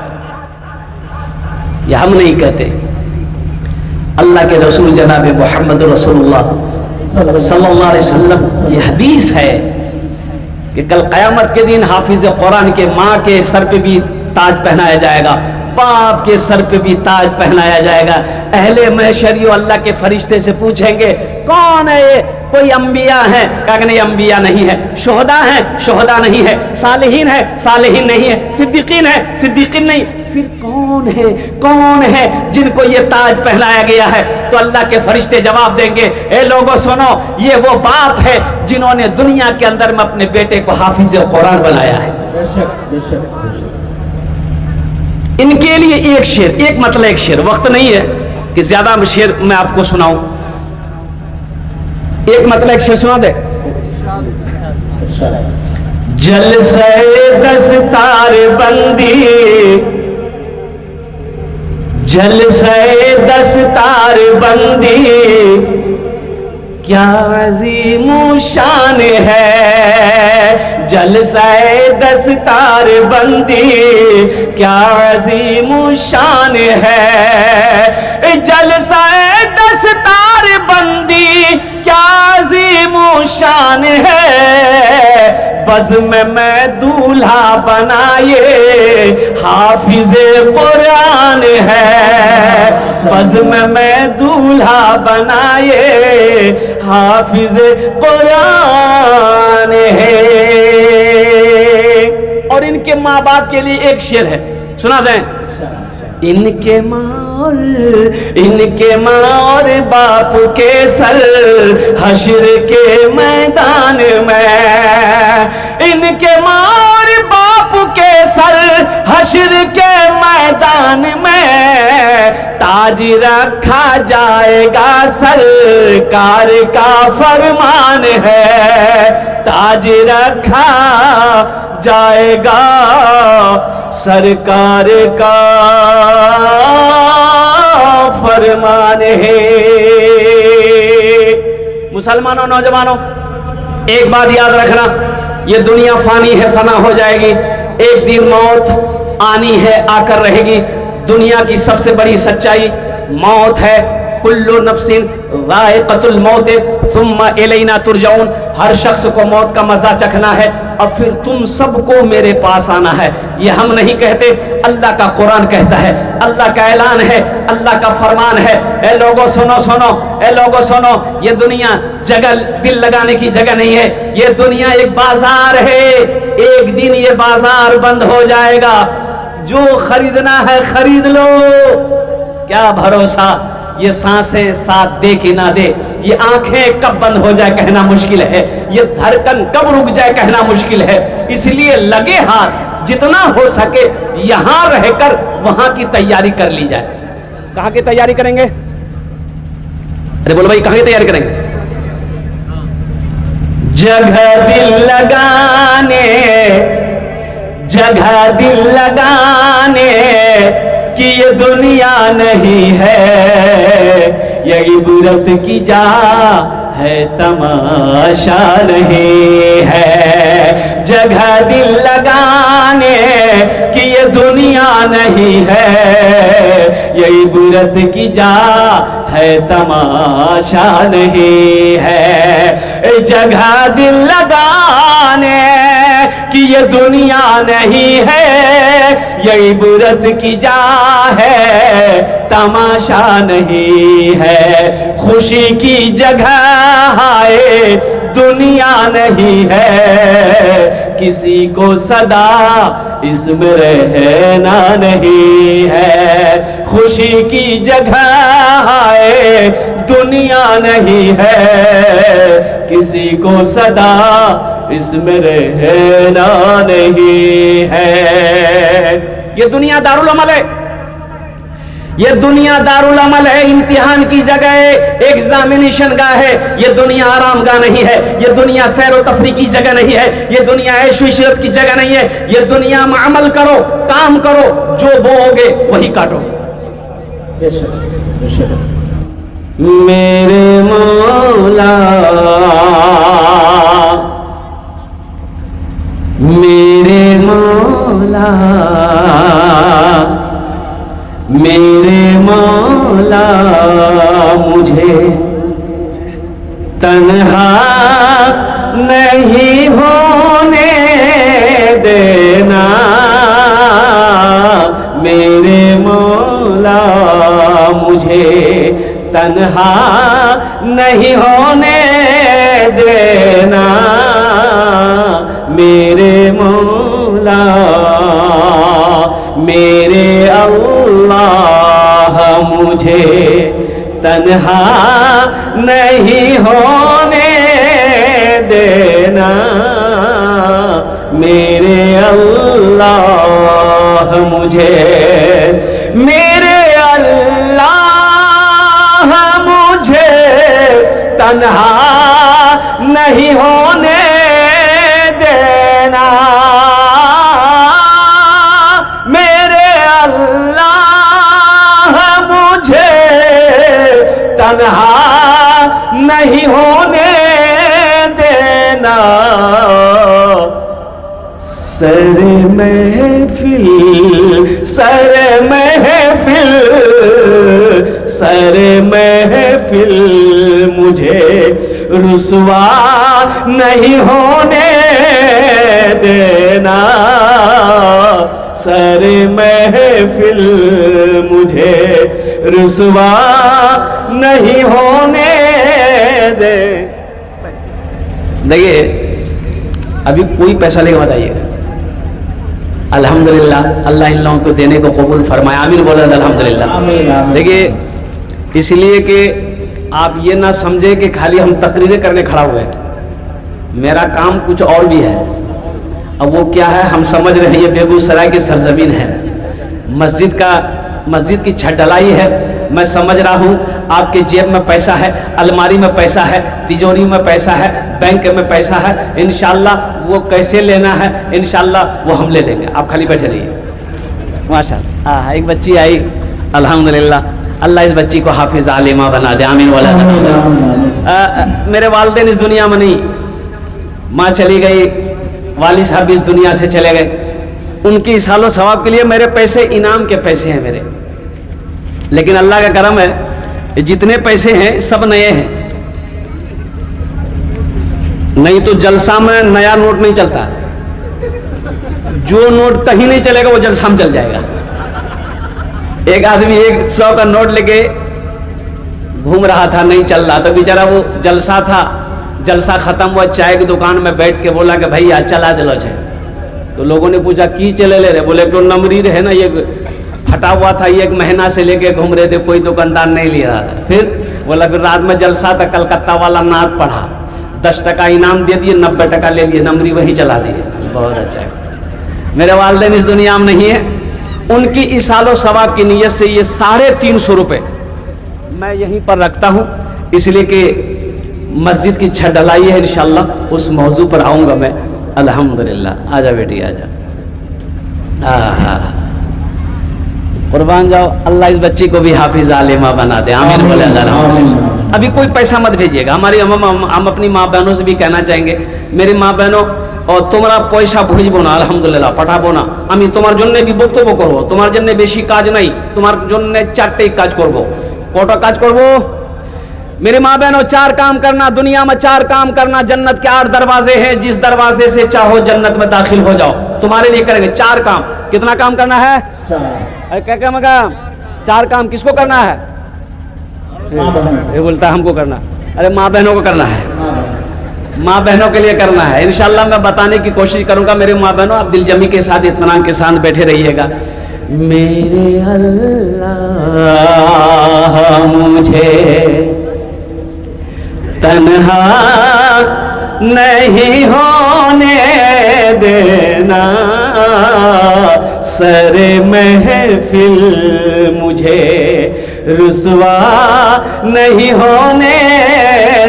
ये हम नहीं कहते, अल्लाह के रसूल जनाब मोहम्मद रसूलुल्लाह सल्लल्लाहु अलैहि वसल्लम, ये हदीस है कि कल कयामत के दिन हाफिज कुरान के मां के सर पे भी ताज पहनाया जाएगा, बाप के सर पे भी ताज पहनाया जाएगा। अहले महशरियो अल्लाह के फरिश्ते से पूछेंगे, कौन है ये? कोई अंबिया है? कहा नहीं, अंबिया नहीं है। शुहदा है? शुहदा नहीं है। सालिहीन है? सालिहीन नहीं है। सिद्दीकीन है? सिद्दीकीन नहीं। फिर कौन है? कौन है जिनको ये ताज पहनाया गया है? तो अल्लाह के फरिश्ते जवाब देंगे, ए लोगों सुनो, ये वो बाप है जिन्होंने दुनिया के अंदर में अपने बेटे को हाफिज कुरान बनाया है। इनके लिए एक शेर, एक मतलब एक शेर, वक्त नहीं है कि ज्यादा शेर मैं आपको सुनाऊं। एक मतलब एक शेर सुना दे। जलसे दस्तार बंदी, जलसे दस्तार बंदी, क्या अजीमो शान है। जलसे दस्तार बंदी, क्या अजीमो शान है। जलसे दस्तार बंदी, क्या अज़ीमो शान है, बज़्म में दूल्हा बनाए हाफिज़े कुरान है, बज़्म में दूल्हा बनाए हाफिज़े कुरान है। और इनके माँ बाप के लिए एक शेर है, सुना दें। इनके माँ और बाप के सर हश्र के मैदान में, इनके माँ और बाप के सर हश्र के मैदान में ताज रखा जाएगा, सरकार का फरमान है, ताज रखा जाएगा सरकार का फरमान है। मुसलमानों, नौजवानों, एक बात याद रखना, ये दुनिया फानी है, फना हो जाएगी, एक दिन मौत आनी है, आकर रहेगी। दुनिया की सबसे बड़ी सच्चाई मौत है। कुल्लु नफ्सिन ज़ाइक़तुल मौत सुम्मा इलैना तुरजाऊन, हर शख्स को मौत का मजा चखना है और फिर तुम सबको मेरे पास आना है। ये हम नहीं कहते, अल्लाह का कुरान कहता है, अल्लाह का ऐलान है, अल्लाह का फरमान है। ए लोगों सुनो सुनो, ए लोगों सुनो, ये दुनिया जगह दिल लगाने की जगह नहीं है, ये दुनिया एक बाजार है, एक दिन ये बाजार बंद हो जाएगा। जो खरीदना है खरीद लो, क्या भरोसा ये सांसें साथ दे कि ना दे, ये आंखें कब बंद हो जाए कहना मुश्किल है, ये धड़कन कब रुक जाए कहना मुश्किल है। इसलिए लगे हाथ, जितना हो सके यहां रहकर वहां की तैयारी कर ली जाए। कहां की तैयारी करेंगे? अरे बोलो भाई, कहां की तैयारी करेंगे? जगह दिल लगाने, जगह दिल लगाने कि ये दुनिया नहीं है, ये इबरत की जा है, तमाशा नहीं है। जगह दिल लगाने कि ये दुनिया नहीं है, ये इबरत की जा है, तमाशा नहीं है। जगह दिल लगाने कि ये दुनिया नहीं है, ये इबरत की जा है, तमाशा नहीं है। खुशी की जगह है, दुनिया नहीं है, किसी को सदा इसमें रहना नहीं है। खुशी की जगह है, दुनिया नहीं है, किसी को सदा इसमें रहना नहीं है। ये दुनिया दारुल अमल है, ये दुनिया दारुल अमल है, इम्तिहान की जगह है, एग्जामिनेशन गाह है। ये दुनिया आराम गाह नहीं है, ये दुनिया सैर व तफरी की जगह नहीं है, ये दुनिया ऐश इशरत की जगह नहीं है। ये दुनिया में अमल करो, काम करो, जो बोओगे वही काटोगे। मेरे मौला, मेरे मौला, मेरे मौला, मुझे तन्हा नहीं होने देना। मेरे मौला, मुझे तन्हा नहीं होने देना। मेरे मौला, मेरे अल्लाह, मुझे तन्हा नहीं होने देना। मेरे अल्लाह, मुझे, मेरे अल्लाह, मुझे तन्हा नहीं होने देना। मेरे अल्लाह, मुझे तन्हा नहीं होने देना। सर महफिल, सर महफिल, सर महफिल, मुझे रुसवा नहीं होने देना, सर महफिल मुझे रुसवा नहीं होने दे। देखिए अभी कोई पैसा लेके बताइएगा। अल्हम्दुलिल्लाह, अल्लाह इन लोगों को देने को कबूल फरमाए, आमीन बोले अल्हम्दुलिल्लाह। देखिए इसलिए कि आप ये ना समझे कि खाली हम तकरीरें करने खड़ा हुए हैं, मेरा काम कुछ और भी है। अब वो क्या है हम समझ रहे हैं, ये बेगूसराय की सरजमीन है, मस्जिद की छत ढलाई है। मैं समझ रहा हूँ आपके जेब में पैसा है, अलमारी में पैसा है, तिजोरी में पैसा है, बैंक में पैसा है। इंशाल्लाह वो कैसे लेना है इंशाल्लाह वो हम ले लेंगे, आप खाली बैठे रहिए। माशाअल्लाह हाँ एक बच्ची आई, अल्हम्दुलिल्लाह, अल्लाह इस बच्ची को हाफिज आलिमा बना दे, आमीन वाला। मेरे वालिदैन इस दुनिया में नहीं, माँ चली गई, वालिद साहब भी इस दुनिया से चले गए। उनकी सालों सवाब के लिए मेरे पैसे इनाम के पैसे हैं मेरे, लेकिन अल्लाह का करम है जितने पैसे हैं सब नए हैं। नहीं तो जलसा में नया नोट नहीं चलता, जो नोट कहीं नहीं चलेगा वो जलसा में चल जाएगा। एक आदमी 100 का नोट लेके घूम रहा था, नहीं चल रहा था बेचारा, वो जलसा था, जलसा खत्म हुआ, चाय की दुकान में बैठ के बोला कि भैया चला दिलो छे। तो लोगों ने पूछा की चले ले रहे, बोले तो नमरीर है ना, ये फटा हुआ था, ये 1 महीना से लेके घूम रहे थे, कोई दुकानदार नहीं ले रहा था। फिर बोला फिर रात में जलसा था, कलकत्ता वाला नात पढ़ा, 10 टका इनाम दे दिए, 90 टका ले लिए, नमरी वही चला दिए। बहुत अच्छा है। मेरे वालिदैन इस दुनिया में नहीं है, उनकी इसालो सवाब की नीयत से ये 350 रुपये मैं यहीं पर रखता हूँ, इसलिए कि मस्जिद की छत ढलाई है, इंशाल्लाह उस मौजू पर आऊँगा मैं। अल्हम्दुलिल्लाह, आजा बेटी आजा, कुर्बान जाओ, अल्लाह इस बच्ची को भी हाफिज आलिमा बना दे, आमीन बोले अल्लाह। अभी कोई पैसा मत भेजिएगा, हम अपनी माँ बहनों से भी कहना चाहेंगे, मेरी माँ बहनों और तुम्हारा पैसा भेजबो ना, अल्हम्दुलिल्लाह पठाबो ना, আমি তোমার জন্য भी বক্তব্য করব, তোমার জন্য বেশি কাজ নাই, তোমার জন্য 4টেই কাজ করব। কত কাজ করব? मेरे माँ बहनों 4 काम करना, दुनिया में 4 काम करना, जन्नत के 8 दरवाजे हैं, जिस दरवाजे से चाहो जन्नत में दाखिल हो जाओ, तुम्हारे लिए करेंगे 4 काम। कितना काम करना है? क्या क्या मगा 4 काम किसको करना है? ये बोलता है हमको करना, अरे माँ बहनों को करना है, माँ बहनों के लिए करना है। इंशाल्लाह मैं बताने की कोशिश करूंगा। मेरे माँ बहनों आप दिलजमी के साथ इत्मीनान के साथ बैठे रहिएगा। मेरे अल्लाह मुझे तन्हा नहीं होने देना, सर महफिल मुझे रुसवा नहीं होने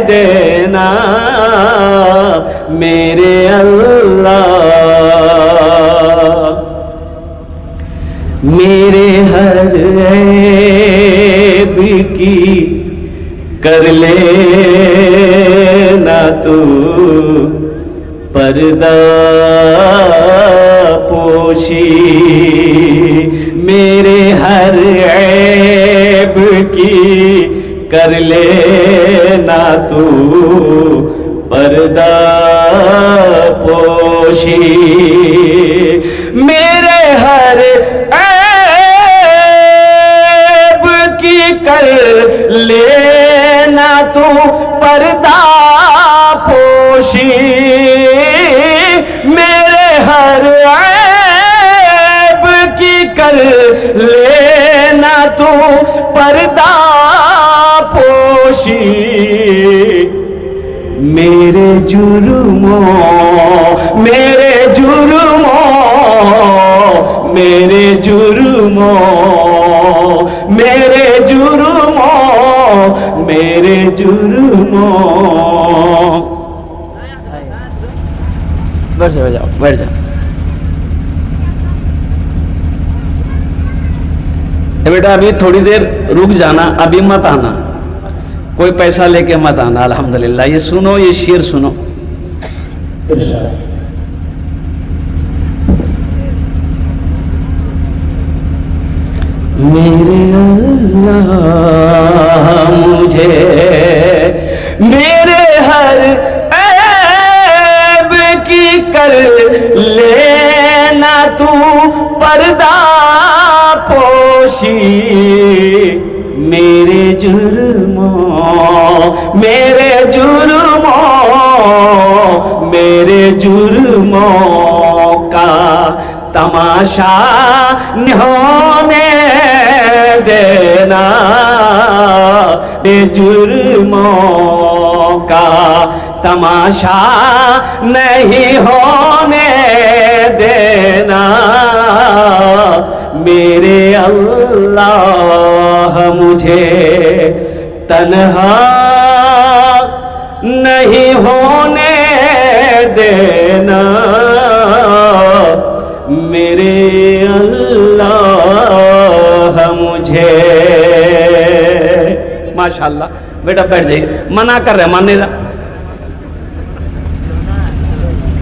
देना, मेरे अल्लाह मेरे हर ऐब की कर लेना तू पर्दा पोशी, मेरे हर ऐब की कर लेना तू पर्दा पोशी, मेरे हर ऐब की कर लेना तू पर्दा पोशी, मेरे हर ऐब की कर लेना तू पर्दा पोशी, मेरे जुर्मों मेरे जुर्मों मेरे जुर्मों मेरे जुर्मों मेरे जुर्मों। बैठ जाओ बैठ जाओ। बेटा अभी थोड़ी देर रुक जाना, अभी मत आना, कोई पैसा लेके मत आना। अल्हम्दुलिल्लाह ये सुनो, ये शेर सुनो। मेरे अल्लाह मुझे मेरे बख्शी मेरे जुर्मों, मेरे जुर्मों, मेरे जुर्मों का तमाशा न होने देना, मेरे जुर्मों का तमाशा नहीं होने देना। मेरे अल्लाह मुझे तन्हा नहीं होने देना, मेरे अल्लाह मुझे। माशाअल्लाह, बेटा बैठ जाइए, मना कर रहे, मान नहीं रहा।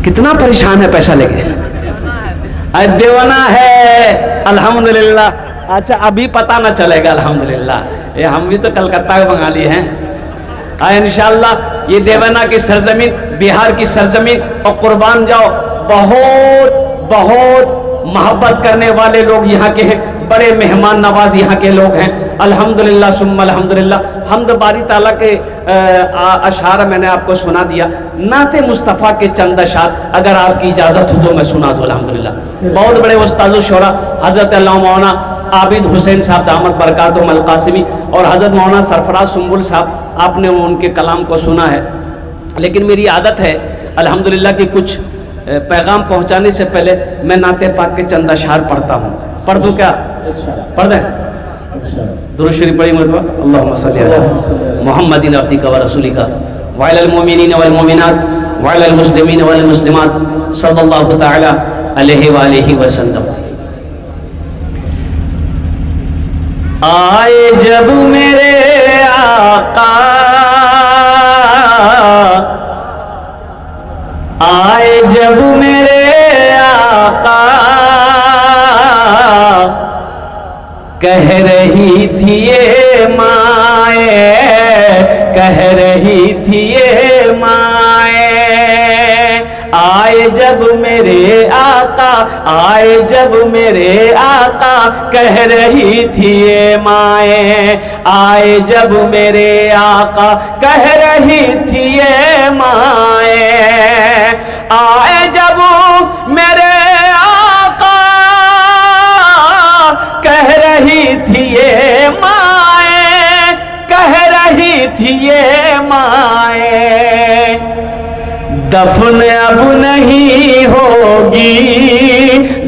कितना परेशान है पैसा लेके, देवाना है अल्हम्दुलिल्लाह। अच्छा अभी पता ना चलेगा अल्हम्दुलिल्लाह, ये हम भी तो कलकत्ता के बंगाली हैं। इंशाअल्लाह ये देवाना की सरजमीन, बिहार की सरजमीन, और कुर्बान जाओ, बहुत बहुत मोहब्बत करने वाले लोग यहाँ के हैं, बड़े मेहमान नवाज यहाँ के लोग हैं। अल्हम्दुलिल्लाह सुम्मा अल्हम्दुलिल्लाह। हमद बारी ताला के अशार मैंने आपको सुना दिया, नाते मुस्तफ़ा के चंद अशार अगर आपकी इजाज़त हो तो मैं सुना दूँ अल्हम्दुलिल्लाह। बहुत बड़े उस्ताद शोरा हज़रत मौलाना आबिद हुसैन साहब दामत बरकातुहुम अल कासिमी और हज़रत मौलाना सरफराज सुंबुल साहब, आपने उनके कलाम को सुना है। लेकिन मेरी आदत है अल्हम्दुलिल्लाह कि कुछ पैगाम पहुँचाने से पहले मैं नाते पाक के चंद अशार पढ़ता हूँ। पढ़ दूँ क्या? पढ़ दें? दुरूद शरीफ पढ़ी मरतबा अल्लाहुम्मा सल्ली अला मुहम्मदिन अब्दिका व रसूलिका व अलल मुमिनीन वल मुमिनात व अलल मुस्लिमीन वल मुस्लिमात सल्लल्लाहु तआला अलैहि व आलिहि वसल्लम। आए जब मेरे आका, आए जब मेरे आका, कह रही थी ये माए, कह रही थी ये माए। आए जब मेरे आका, आए जब मेरे आका, कह रही थी ये माए। आए जब मेरे आका, कह रही थी ये माए। आए जब मेरे आका, कह रही थी ये माए, कह रही थी ये माए। दफन अब नहीं होगी,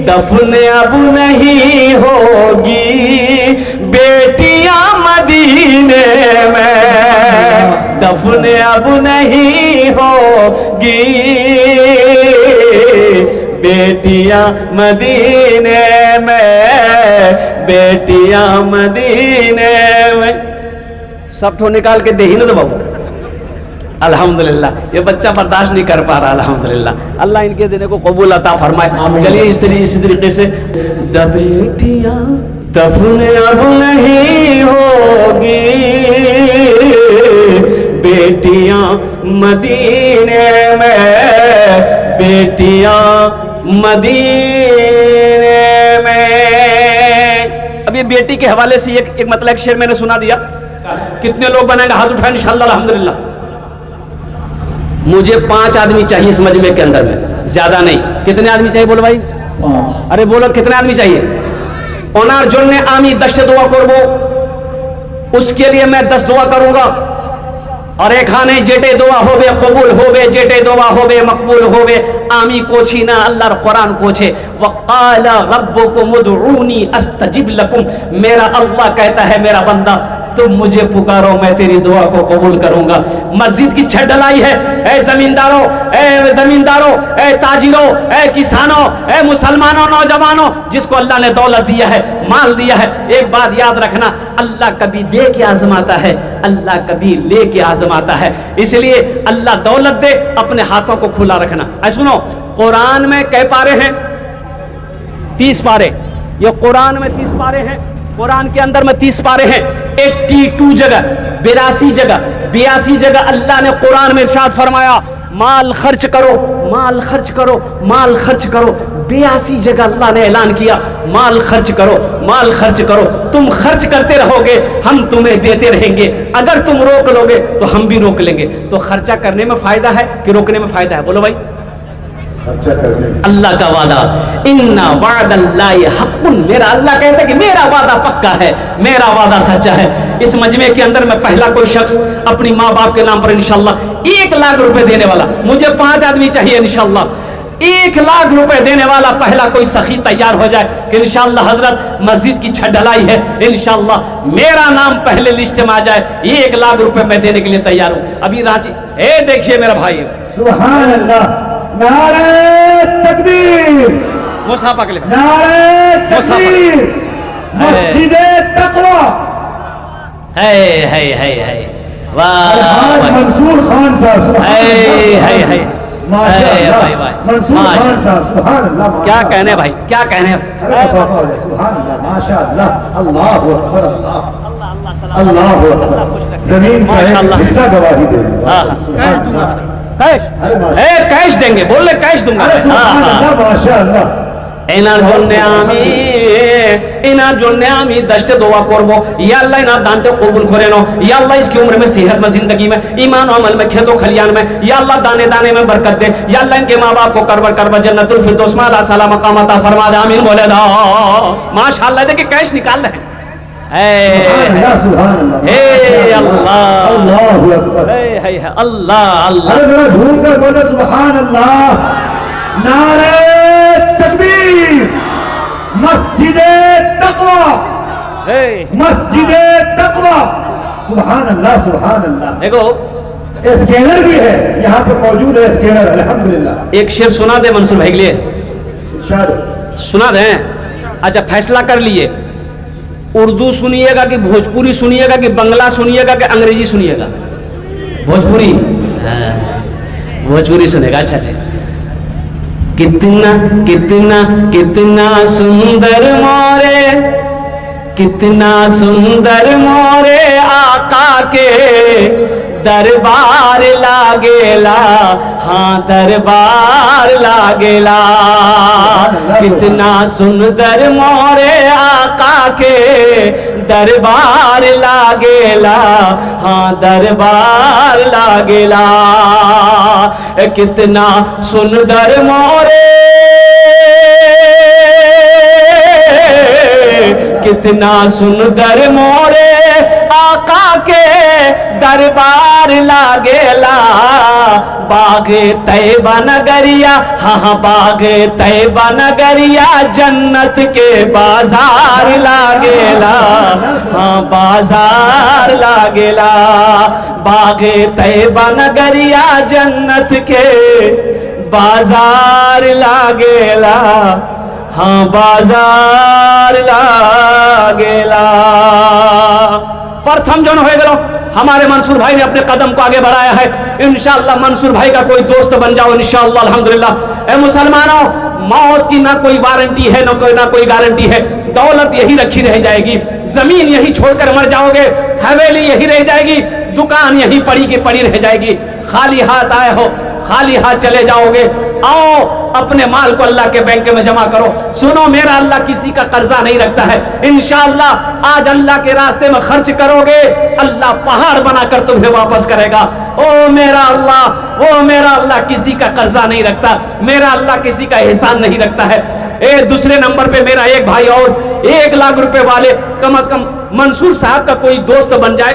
दफन अब नहीं होगी बेटियां मदीने में, दफन अब नहीं होगी बेटियां मदीने में, बेटियां मदीने में। सब ठो निकाल के दे ही ना दो बाबू। अल्हम्दुलिल्लाह, ये बच्चा बर्दाश्त नहीं कर पा रहा। अल्हम्दुलिल्लाह, अल्लाह इनके देने को कबूल अता फरमाए। चलिए इस तरीके से बेटियां दफन अब नहीं होगी बेटियां मदीने में, बेटियां मदीने में। अब ये बेटी के हवाले से एक मतलब एक शेर मैंने सुना दिया। कितने लोग बनेंगे? हाथ उठाएं इंशाअल्लाह। अल्हम्दुलिल्लाह, मुझे 5 आदमी चाहिए इस मजमे के अंदर में, ज्यादा नहीं। कितने आदमी चाहिए बोलो भाई? 5। अरे बोलो कितने आदमी चाहिए? ओनार जोड़ने आमी 10 दुआ करबो, उसके लिए मैं 10 दुआ करूंगा। और एखाने जेटे दुआ होवे कबूल होवे, जेटे दुआ होवे मकबूल होवे। आमी कोछी ना अल्लाहर कुरान कोछे, वक़ाला रब्बुकुम उदऊनी अस्तजिब लकुम। मेरा अल्लाह कहता है मेरा बंदा तुम मुझे पुकारो, मैं तेरी दुआ को कबूल करूंगा। मस्जिद की छत ढलाई है। ए जमींदारों, ए जमींदारों, ए ताजिरों, ए किसानों, ए मुसलमानों, नौजवानों, जिसको अल्लाह ने दौलत दिया है, माल दिया है, एक बात याद रखना, अल्लाह कभी दे के आजमाता है, अल्लाह कभी ले के आजमाता है। इसलिए अल्लाह दौलत दे, अपने हाथों को खुला रखना। सुनो, कुरान में कै पारे हैं? 30 पारे। ये कुरान में 30 पारे हैं। कुरान के अंदर में 30 पारे हैं। 82 जगह, 82 जगह, 82 जगह अल्लाह ने कुरान में इरशाद फरमाया, माल खर्च करो, माल खर्च करो, माल खर्च करो। 82 जगह अल्लाह ने ऐलान किया, माल खर्च करो, माल खर्च करो। तुम खर्च करते रहोगे, हम तुम्हें देते रहेंगे। अगर तुम रोक लोगे तो हम भी रोक लेंगे। तो खर्चा करने में फायदा है कि रोकने में फायदा है? बोलो भाई। अल्लाह का वादा, इन्ना वादल्लाहि हक़्क़ुन, मेरा अल्लाह कहता है कि मेरा वादा पक्का है, मेरा वादा सच्चा है। इस मजमे के अंदर में पहला कोई शख्स अपनी माँ बाप के नाम पर इंशाअल्लाह 1 लाख रुपए देने वाला, मुझे 5 आदमी चाहिए इंशाअल्लाह, 1 लाख रुपए देने वाला पहला कोई सखी तैयार हो जाए कि इंशाअल्लाह हजरत मस्जिद की छत ढलाई है, इंशाअल्लाह मेरा नाम पहले लिस्ट में आ जाए, 1 लाख रुपए मैं देने के लिए तैयार हूं। अभी रांची, देखिए मेरा भाई, सुभान अल्लाह, नारे तकबीर, मुसाफा के लिए, नारे तकबीर, मस्जिदे तक़वा, है वाह मंसूर खान साहब, है माशाअल्लाह, मंसूर खान साहब, सुभान अल्लाह, क्या कहने भाई, क्या कहने, सुभान अल्लाह, माशाअल्लाह, अल्लाहु अकबर, अल्लाहु अकबर, जमीन का एक हिस्सा गवाही दे, कैश देंगे, बोल ले कैश दूंगा। माशाअल्लाह, এনার জন্য আমি 10টা দোয়া করব, या अल्लाह इनार दानते कबूल करे नो, या अल्लाह इसकी उम्र में, सेहत में, जिंदगी में, ईमान और अमल में, खेतों खलियान में, या अल्लाह दाने दाने में बरकत दे, या अल्लाह इनके माँ बाप को करबर करबर जन्नतुल फिरदौस में आला साला मकाम अता फरमा दे, आमीन बोले दा। माशाअल्लाह, देखिए कैश निकाल रहे हैं। अल्लाह अल्लाह, ढूंढ कर बोले सुभान अल्लाह, नारे तकबीर, मस्जिदे तक़वा, मस्जिदे तक़वा, सुभान अल्लाह, सुभान अल्लाह। देखो स्कैनर भी है यहाँ पे मौजूद है, स्कैनर, अल्हम्दुलिल्लाह। एक शेर सुना दे मंसूर भाई के लिए, सुना दे। अच्छा, फैसला कर लिए, उर्दू सुनिएगा कि भोजपुरी सुनिएगा कि बंगला सुनिएगा कि अंग्रेजी सुनिएगा? भोजपुरी, भोजपुरी सुनेगा। अच्छा, कितना कितना कितना सुंदर मोरे, कितना सुंदर मोरे आका के दरबार लागेला, हाँ दरबार लागेला। कितना सुंदर मोरे आका के दरबार लागेला, हाँ दरबार लागेला। कितना सुंदर मोरे, कितना सुंदर मोरे आका के दरबार लागेला। बागे तैयबा नगरिया, हाँ बागे तैयबा नगरिया, जन्नत के बाजार लागेला, हाँ बाजार लागेला। बागे तैयबा नगरिया, जन्नत के बाजार लागेला, हाँ बाजार लागेला। प्रथम जन हो गलो, हमारे मंसूर भाई ने अपने कदम को आगे बढ़ाया है। इंशाअल्लाह मंसूर भाई का कोई दोस्त बन जाओ इंशाअल्लाह, अल्हम्दुलिल्लाह। ए मुसलमानों, मौत की ना कोई वारंटी है ना कोई गारंटी है। दौलत यही रखी रह जाएगी, जमीन यही छोड़कर मर जाओगे, हवेली यही रह जाएगी, दुकान यही पड़ी की पड़ी रह जाएगी। खाली हाथ आए हो, खाली हाथ चले जाओगे। आओ अपने माल को अल्लाह के बैंक में जमा करो। सुनो, मेरा अल्लाह किसी का कर्जा नहीं रखता है। इंशाअल्लाह आज अल्लाह के रास्ते में खर्च करोगे, अल्लाह पहाड़ बनाकर तुम्हें वापस करेगा। ओ मेरा अल्लाह, ओ मेरा अल्लाह किसी का कर्जा नहीं रखता, मेरा अल्लाह किसी का एहसान नहीं रखता है। दूसरे नंबर पे मेरा एक भाई और 1 लाख रुपए वाले कम से कम मंसूर साहब का कोई दोस्त बन जाए,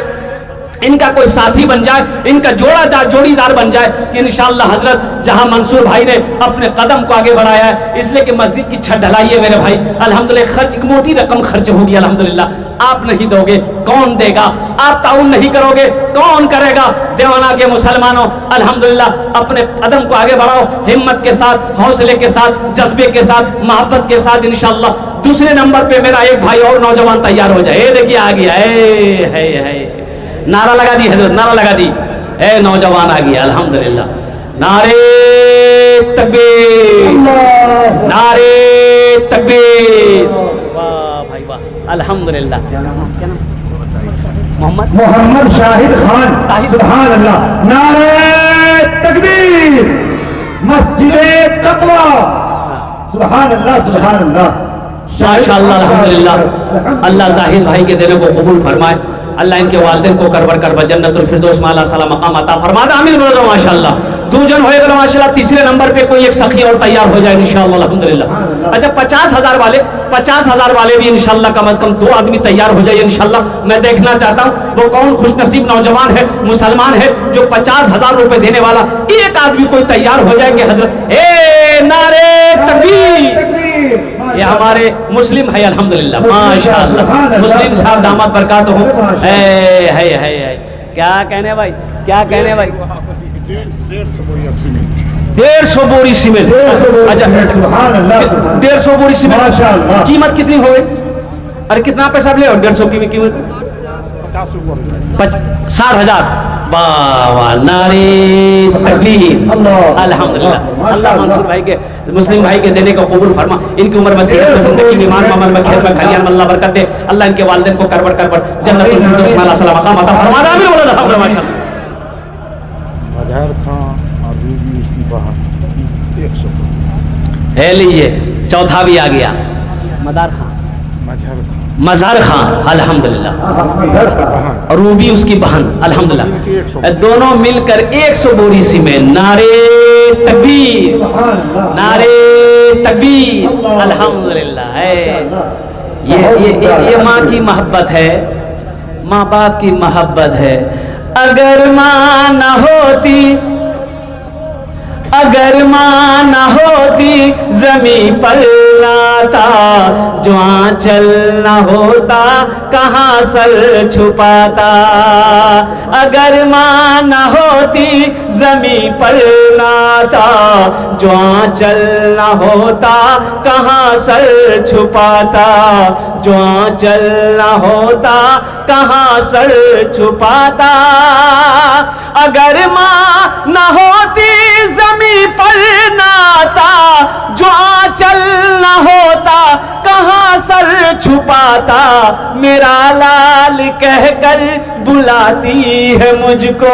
इनका कोई साथी बन जाए, इनका जोड़ीदार बन जाए कि इंशाअल्लाह हजरत जहां मंसूर भाई ने अपने कदम को आगे बढ़ाया है, इसलिए कि मस्जिद की छत ढलाई है मेरे भाई, अल्हम्दुलिल्लाह खर्च, एक मोटी रकम खर्च होगी अल्हम्दुलिल्लाह। आप नहीं दोगे कौन देगा? आप ताउन नहीं करोगे कौन करेगा? देवाना के मुसलमानों, अल्हम्दुलिल्लाह अपने कदम को आगे बढ़ाओ, हिम्मत के साथ, हौसले के साथ, जज्बे के साथ, मोहब्बत के साथ इंशाअल्लाह। दूसरे नंबर पे मेरा एक भाई और नौजवान तैयार हो जाए। देखिए आ गया, है नारा लगा दी हजरत, नारा लगा दी, नौजवान आ गया अल्हम्दुलिल्लाह। नारे तकबीर, नारे तकबीर, वाह भाई वाह, अल्हम्दुलिल्लाह। क्या नाम? मोहम्मद शाहिद खान, सुभान अल्लाह। नारे तकबीर, मस्जिदे तक़वा, सुभान अल्लाह सुभान अल्लाह। माशाअल्लाह अल्हम्दुलिल्लाह। अल्लाह जाहिद भाई के देने को कबूल फरमाए, अल्लाह इनके वालिदैन को करबर करबर जन्नतुल फिरदौस में अल्लाह सला मकाम अता फरमा दे। आमीन बोलो माशाअल्लाह। दूजन होए गलो माशाअल्लाह। तीसरे नंबर पे कोई एक सखी और तैयार हो जाए इंशाअल्लाह अल्हम्दुलिल्लाह। अच्छा 50,000 वाले भी इंशाअल्लाह कम से कम 2 आदमी तैयार हो जाए इंशाअल्लाह। मैं देखना चाहता हूँ वो कौन खुशनसीब नौजवान है, मुसलमान है जो 50,000 रुपए देने वाला एक आदमी कोई तैयार हो जाए कि हजरत ए नारे तकबीर। ये हमारे मुस्लिम है अल्हम्दुलिल्लाह माशाअल्लाह। मुस्लिम साहब दामाद बरकात हो। है क्या कहने भाई, क्या कहने भाई? 150 बोरी सीमेंट। अच्छा 150 बोरी सीमेंट माशाअल्लाह। कीमत कितनी हो गई? अरे कितना पैसा ले 150 की कीमत? 60,000। वाह वाह नारे तकबीर अल्हम्दुलिल्लाह। अल्लाह मंसूर भाई के मुस्लिम भाई के देने को कबूल फरमा। इनकी उम्र में सेहत में जिंदगी में ईमान में अमल में खैर में खलियान में अल्लाह बरकत दे। अल्लाह इनके वालिदैन को करबर करबर जन्नतुल फिरदौस में अल्लाह सला मकाम अता फरमा दे। आमीन बोलो माशाअल्लाह। मजहर खां और रूबी उसकी बहन 100। है लीजिए चौथा भी आ गया मदार खां, मजहर खां मज़हर खां अल्हम्दुलिल्लाह। और रूबी उसकी बहन अल्हम्दुलिल्लाह। दोनों मिलकर 100 बोरी सीमेंट। नारे तकबीर, नारे तकबीर अल्हम्दुलिल्लाह। ये माँ की मोहब्बत है, माँ बाप की मोहब्बत है। अगर माँ न होती, अगर माँ न होती जमी पर लाता, जो आंचल न होता कहाँ सर छुपाता। अगर माँ न होती जमी पर लाता, जो आंचल न होता कहाँ सर छुपाता। जो आंचल न होता कहाँ सर छुपाता। अगर माँ न होती जमी पर नाता, जो आंचल न होता कहाँ सर छुपाता। मेरा लाल कहकर बुलाती है मुझको,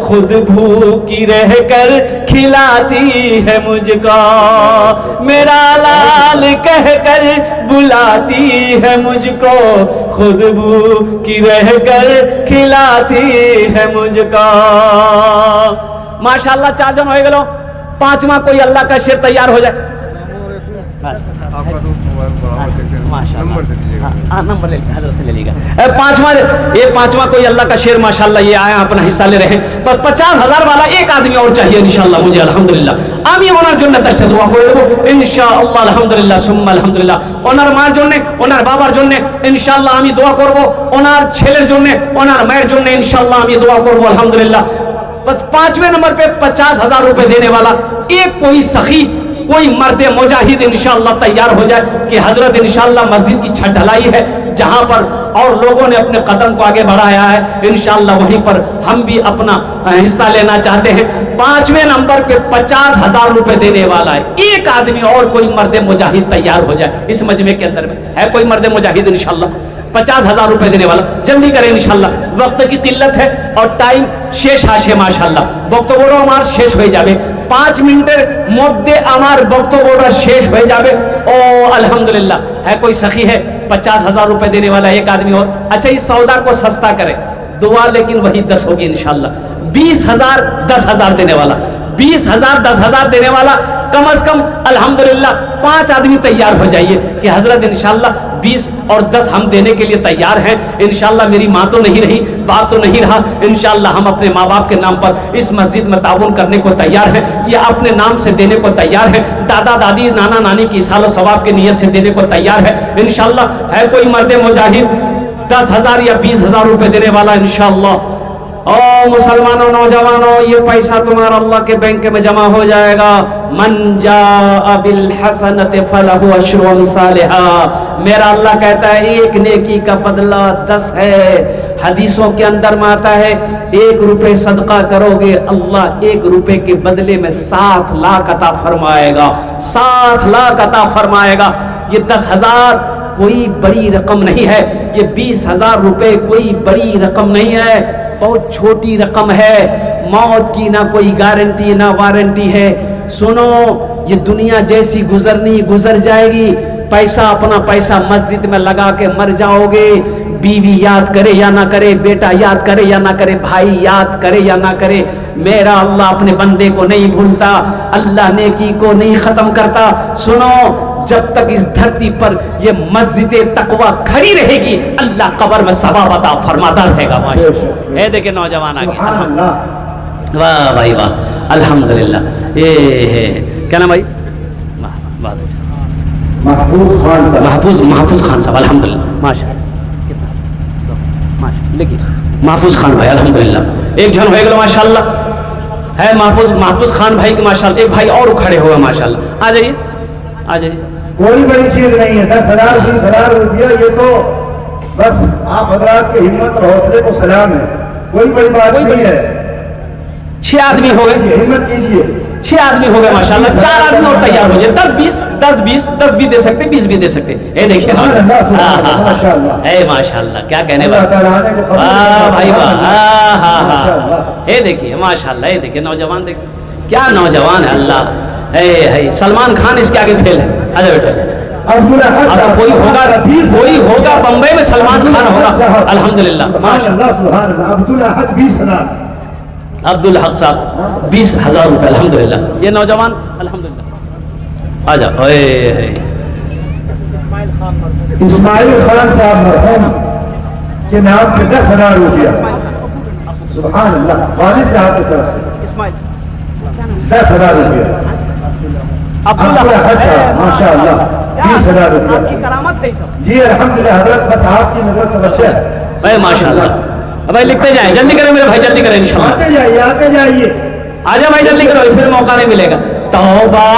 खुद भूखी रहकर खिलाती है मुझको। मेरा लाल कहकर बुलाती है मुझको, खुद भूखी रहकर खिलाती है मुझको। माशाअल्लाह 4 जन हो गए। 5वां कोई अल्लाह का शेर तैयार हो जाए। नंबर ले हजरत से ले लीजिएगा। पांचवा कोई अल्लाह का शेर माशाअल्लाह ये आया अपना हिस्सा ले रहे हैं। पर 50,000 वाला एक आदमी और चाहिए इंशाअल्लाह मुझे अल्हम्दुलिल्लाह। আমি ওনার জন্য দশটা দোয়া করে দেব ইনশাআল্লাহ আলহামদুলিল্লাহ সুম্মা আলহামদুলিল্লাহ। ওনার মার জন্য, ওনার বাবার জন্য ইনশাআল্লাহ আমি দোয়া করব। ওনার ছেলের জন্য, ওনার মায়ের জন্য ইনশাআল্লাহ আমি দোয়া করব अल्हम्दुलिल्लाह। बस 5वें नंबर पे 50,000 रुपए देने वाला एक कोई सखी, कोई मर्द मुजाहिद इंशाअल्लाह तैयार हो जाए कि हजरत इंशाअल्लाह मस्जिद की छत ढलाई है जहां पर और लोगों ने अपने कदम को आगे बढ़ाया है इंशाअल्लाह वहीं पर हम भी अपना हिस्सा लेना चाहते हैं। 5वें नंबर पे 50,000 रुपए देने वाला है एक आदमी और कोई मर्द मुजाहिद तैयार हो जाए इस मजमे के अंदर में है कोई मर्द मुजाहिद इंशाअल्लाह 50,000 रुपए देने वाला जल्दी करें इंशाअल्लाह। वक्त की किल्लत है और टाइम शेष आशे माशाअल्लाह বক্তব্য আমার শেষ হয়ে যাবে 5 মিনিটের মধ্যে আমার বক্তব্যটা শেষ হয়ে যাবে। ओ अल्हम्दुलिल्लाह है कोई सखी है 50,000 रुपए देने वाला एक आदमी और। अच्छा इस सौदा को सस्ता करें दुआ लेकिन वही 10 होगी इंशाअल्लाह। 20,000 10,000 देने वाला 20,000 10,000 देने वाला कम से कम अल्हम्दुलिल्लाह 5 आदमी तैयार हो जाइए कि हजरत इंशाअल्लाह 20 और 10 हम देने के लिए तैयार हैं इंशाअल्लाह। मेरी माँ तो नहीं रही, बाप तो नहीं रहा इंशाअल्लाह हम अपने माँ बाप के नाम पर इस मस्जिद में ताउन करने को तैयार हैं या अपने नाम से देने को तैयार है। दादा दादी नाना नानी की सालो सवाब के नियत से देने को तैयार है इंशाअल्लाह। है कोई मर्द मुजाहिद 10,000 या 20,000 रुपए देने वाला इंशाअल्लाह। ओ मुसलमानों नौजवानों ये पैसा तुम्हारा अल्लाह के बैंक में जमा हो जाएगा। मन जाअ बिल हसनति फलहु अशरु अमसालिहा। मेरा अल्लाह कहता है एक नेकी का बदला 10 है। हदीसों के अंदर में आता है 1 रुपए सदका करोगे अल्लाह 1 रुपए के बदले में 7 लाख अता फरमाएगा, 7 लाख अता फरमाएगा। ये 10,000 कोई बड़ी रकम नहीं है, ये 20,000 रुपए कोई बड़ी रकम नहीं है, बहुत छोटी रकम है। मौत की ना कोई गारंटी ना वारंटी है। सुनो ये दुनिया जैसी गुजरनी गुजर जाएगी। पैसा अपना पैसा मस्जिद में लगा के मर जाओगे। बीवी याद करे या ना करे, बेटा याद करे या ना करे, भाई याद करे या ना करे, मेरा अल्लाह अपने बंदे को नहीं भूलता। अल्लाह नेकी को नहीं खत्म करता। सुनो, जब तक इस धरती पर ये मस्जिद तकवा खड़ी रहेगी, अल्लाह कब्र में सवाब अता फरमाता रहेगा। माशाअल्लाह। ये देखे नौजवान आगे, वाह भाई वाह, अल्हम्दुलिल्लाह। ये है क्या नाम भाई? महफूज खान साहब। महफूज खान साहब, अल्हम्दुलिल्लाह, माशाअल्लाह। देखिए महफूज खान भाई, अल्हम्दुलिल्लाह। एक जन हो गया माशाअल्लाह है महफूज खान भाई के माशाअल्लाह। एक भाई और खड़े हुए माशाअल्लाह। आ जाइए, आ जाइए। कोई बड़ी चीज नहीं है। 10,000 20,000 रुपया, ये तो बस आप हजरात के हिम्मत और हौसले को सलाम है। कोई बड़ी बात नहीं है। 6 आदमी हो गए, हिम्मत कीजिए। 6 आदमी हो गए माशाअल्लाह। 4 आदमी और तैयार हो जाए। 10 भी दे सकते, 20 भी दे सकते। ये देखिए माशाअल्लाह, माशाअल्लाह, क्या कहने भाई वाह। ये देखिए माशाअल्लाह, ये देखिए नौजवान, देखिए क्या नौजवान है। अल्लाह, सलमान खान इसके आगे फेल है। अरे बेटा कोई होगा बंबई में सलमान खान होगा, अल्हम्दुलिल्लाह, माशाअल्लाह। अब्दुल हक साहब 20,000 रुपये, अल्हम्दुलिल्लाह। ये नौजवान, अल्हम्दुलिल्लाह। आ जाओ। इस्माइल खान साहब मरहूम के नाम से 10,000 रुपया, सुभान अल्लाह, वालिद साहब की तरफ से 10,000 रुपया। अब्दुल हक साहब माशाअल्लाह 20,000 रुपया। करामत है सब जी, अल्हम्दुलिल्लाह हजरत, बस आपकी नजर का बच्चा है माशाअल्लाह। भाई लिखते जाए, जल्दी करें मेरे भाई, जल्दी करें इंशाल्लाह। आते जाइए, आते जाइए। आजा भाई जल्दी करो, फिर मौका नहीं मिलेगा। तौबा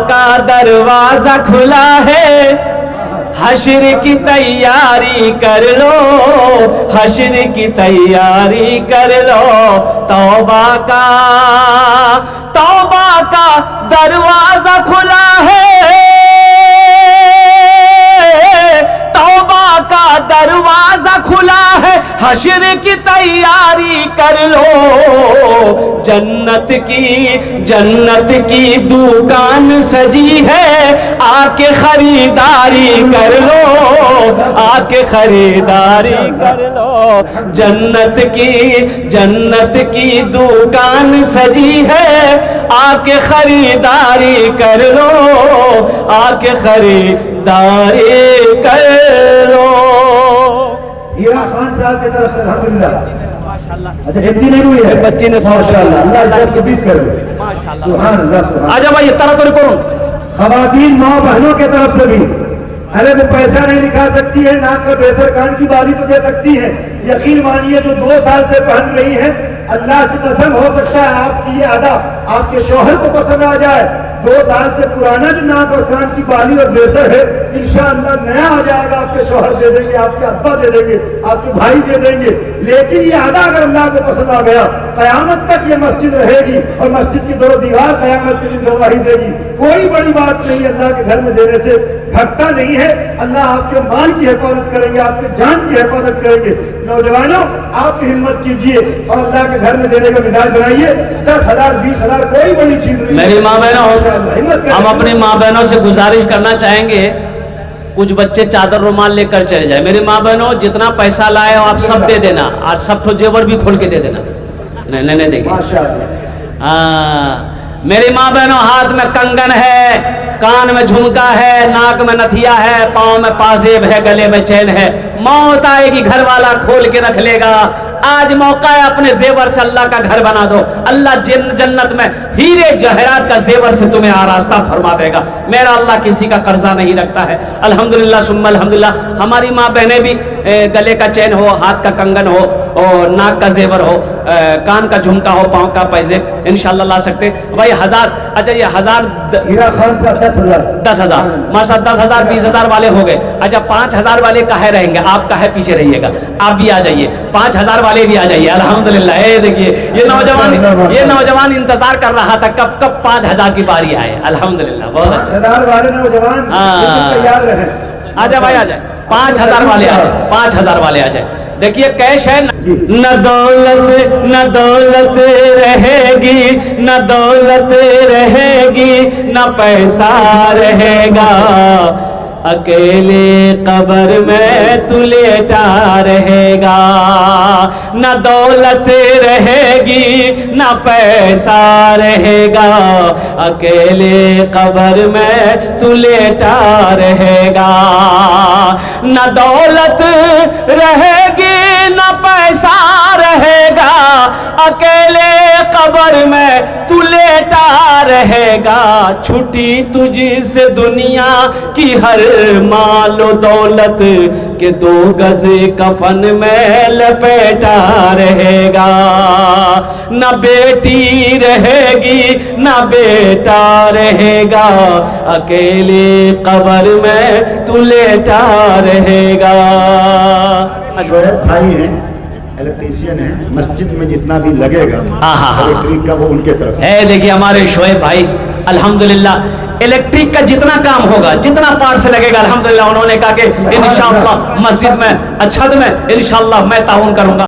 का दरवाजा खुला है, हश्र की तैयारी कर लो, हश्र की तैयारी कर लो। तौबा का दरवाजा खुला है, तौबा का दरवाजा खुला है, हश्र की तैयारी कर लो। जन्नत की दुकान सजी है, आके खरीदारी कर लो, आके खरीदारी कर लो। जन्नत की दुकान सजी है, आके खरीदारी कर लो, आके खरीदारी कर लो। हीरा खान साहब की तरफ से अल्हम्दुलिल्लाह। अच्छा, गिनती नहीं हुई है बच्चे ने, माशाअल्लाह, अल्लाह 10 को 20 कर दे, माशाअल्लाह, सुभान अल्लाह, सुभान। आजा भाई तरह तो करो। खवातीन माँ बहनों के तरफ से भी, अरे वो पैसा नहीं दिखा सकती है, नाक का बेसर कान की बाली तो दे सकती है। यकीन मानिए जो 2 साल से पहन रही है, अल्लाह की कसम हो सकता है आपकी ये अदा आपके शौहर को पसंद आ जाए। 2 साल से पुराना जो नाक और कान की बाली और बेसर है, इंशाअल्लाह नया आ जाएगा, आपके शौहर दे देंगे, आपके अब्बा दे देंगे, आपके भाई दे देंगे। लेकिन ये अदा अगर अल्लाह को पसंद आ गया, कयामत तक ये मस्जिद रहेगी और मस्जिद की 2 दीवार कयामत के दिन गवाही देगी। कोई बड़ी बात नहीं, अल्लाह के घर में देने से घटता नहीं है। अल्लाह आपके माल की हिफाजत करेंगे, आपके जान की हिफाजत करेंगे। नौजवानों, आप हिम्मत कीजिए और अल्लाह के घर में देने का मिजाज बनाइए। 10,000 20,000 कोई बड़ी चीज नहीं। मेरी माँ बहनों, हम अपनी माँ बहनों से गुजारिश करना चाहेंगे, कुछ बच्चे चादर रुमाल लेकर चले जाए। मेरी माँ बहनों, जितना पैसा लाए हो आप सब दे देना, और सब तो जेवर भी खोल के दे देना। नहीं देंगे। मेरी माँ बहनों, हाथ में कंगन है, कान में झुमका है, नाक में नथिया है, पाँव में पाजेब है, गले में चैन है। मौत आएगी घर वाला खोल के रख लेगा। आज मौका है, अपने जेवर से अल्लाह का घर बना दो। अल्लाह जन्नत में हीरे जहरात का जेवर से तुम्हें आरास्ता फरमा देगा। मेरा अल्लाह किसी का कर्जा नहीं रखता है। अल्हम्दुलिल्लाह सुम्मा अल्हम्दुलिल्लाह। हमारी माँ बहनें भी गले का चैन हो, हाथ का कंगन हो, और नाक का जेवर हो, कान का झुमका हो, पाँव का पैजेब इंशाअल्लाह ला सकते भाई। 1000, अच्छा ये 1000 हीरा खान साहब 10,000 माशा 10,000 20,000 वाले हो गए। अच्छा 5,000 वाले काहे रहेंगे, आप काहे पीछे रहिएगा, आप भी आ जाइए। 5,000 वाले भी आ जाइए, अल्हम्दुलिल्लाह। ये देखिए ये नौजवान इंतजार कर रहा था कब 5,000 की बारी आए। अल्हम्दुलिल्लाह, बहुत अच्छा। 5,000 वाले नौजवान तैयार रहे। आजा भाई, आ जाए। 5,000 वाले आ जाए, 5,000 वाले आ जाए। देखिए कैश है, न दौलत रहेगी, न दौलत रहेगी, न पैसा रहेगा, अकेले कब्र में तू लेटा रहेगा। न दौलत रहेगी, न पैसा रहेगा, अकेले कब्र में तू लेटा रहेगा। न दौलत रहेगी, न पैसा रहेगा, अकेले कब्र में तू लेटा रहेगा। छुट्टी तुझसे दुनिया की हर मालो दौलत के 2 गज कफन में लपेटा रहेगा। न बेटी रहेगी, न बेटा रहेगा, अकेले कब्र में तू लेटा रहेगा। शोएब भाई हैं, इलेक्ट्रीशियन है, मस्जिद में जितना भी लगेगा इलेक्ट्रिक का वो उनके तरफ से है। देखिए हमारे शोएब भाई अल्हम्दुलिल्लाह इलेक्ट्रिक का जितना काम होगा, जितना पार्ट से लगेगा, अल्हम्दुलिल्लाह उन्होंने कहा कि इंशाअल्लाह मस्जिद में अच्छद में इंशाअल्लाह मैं ताउन करूंगा।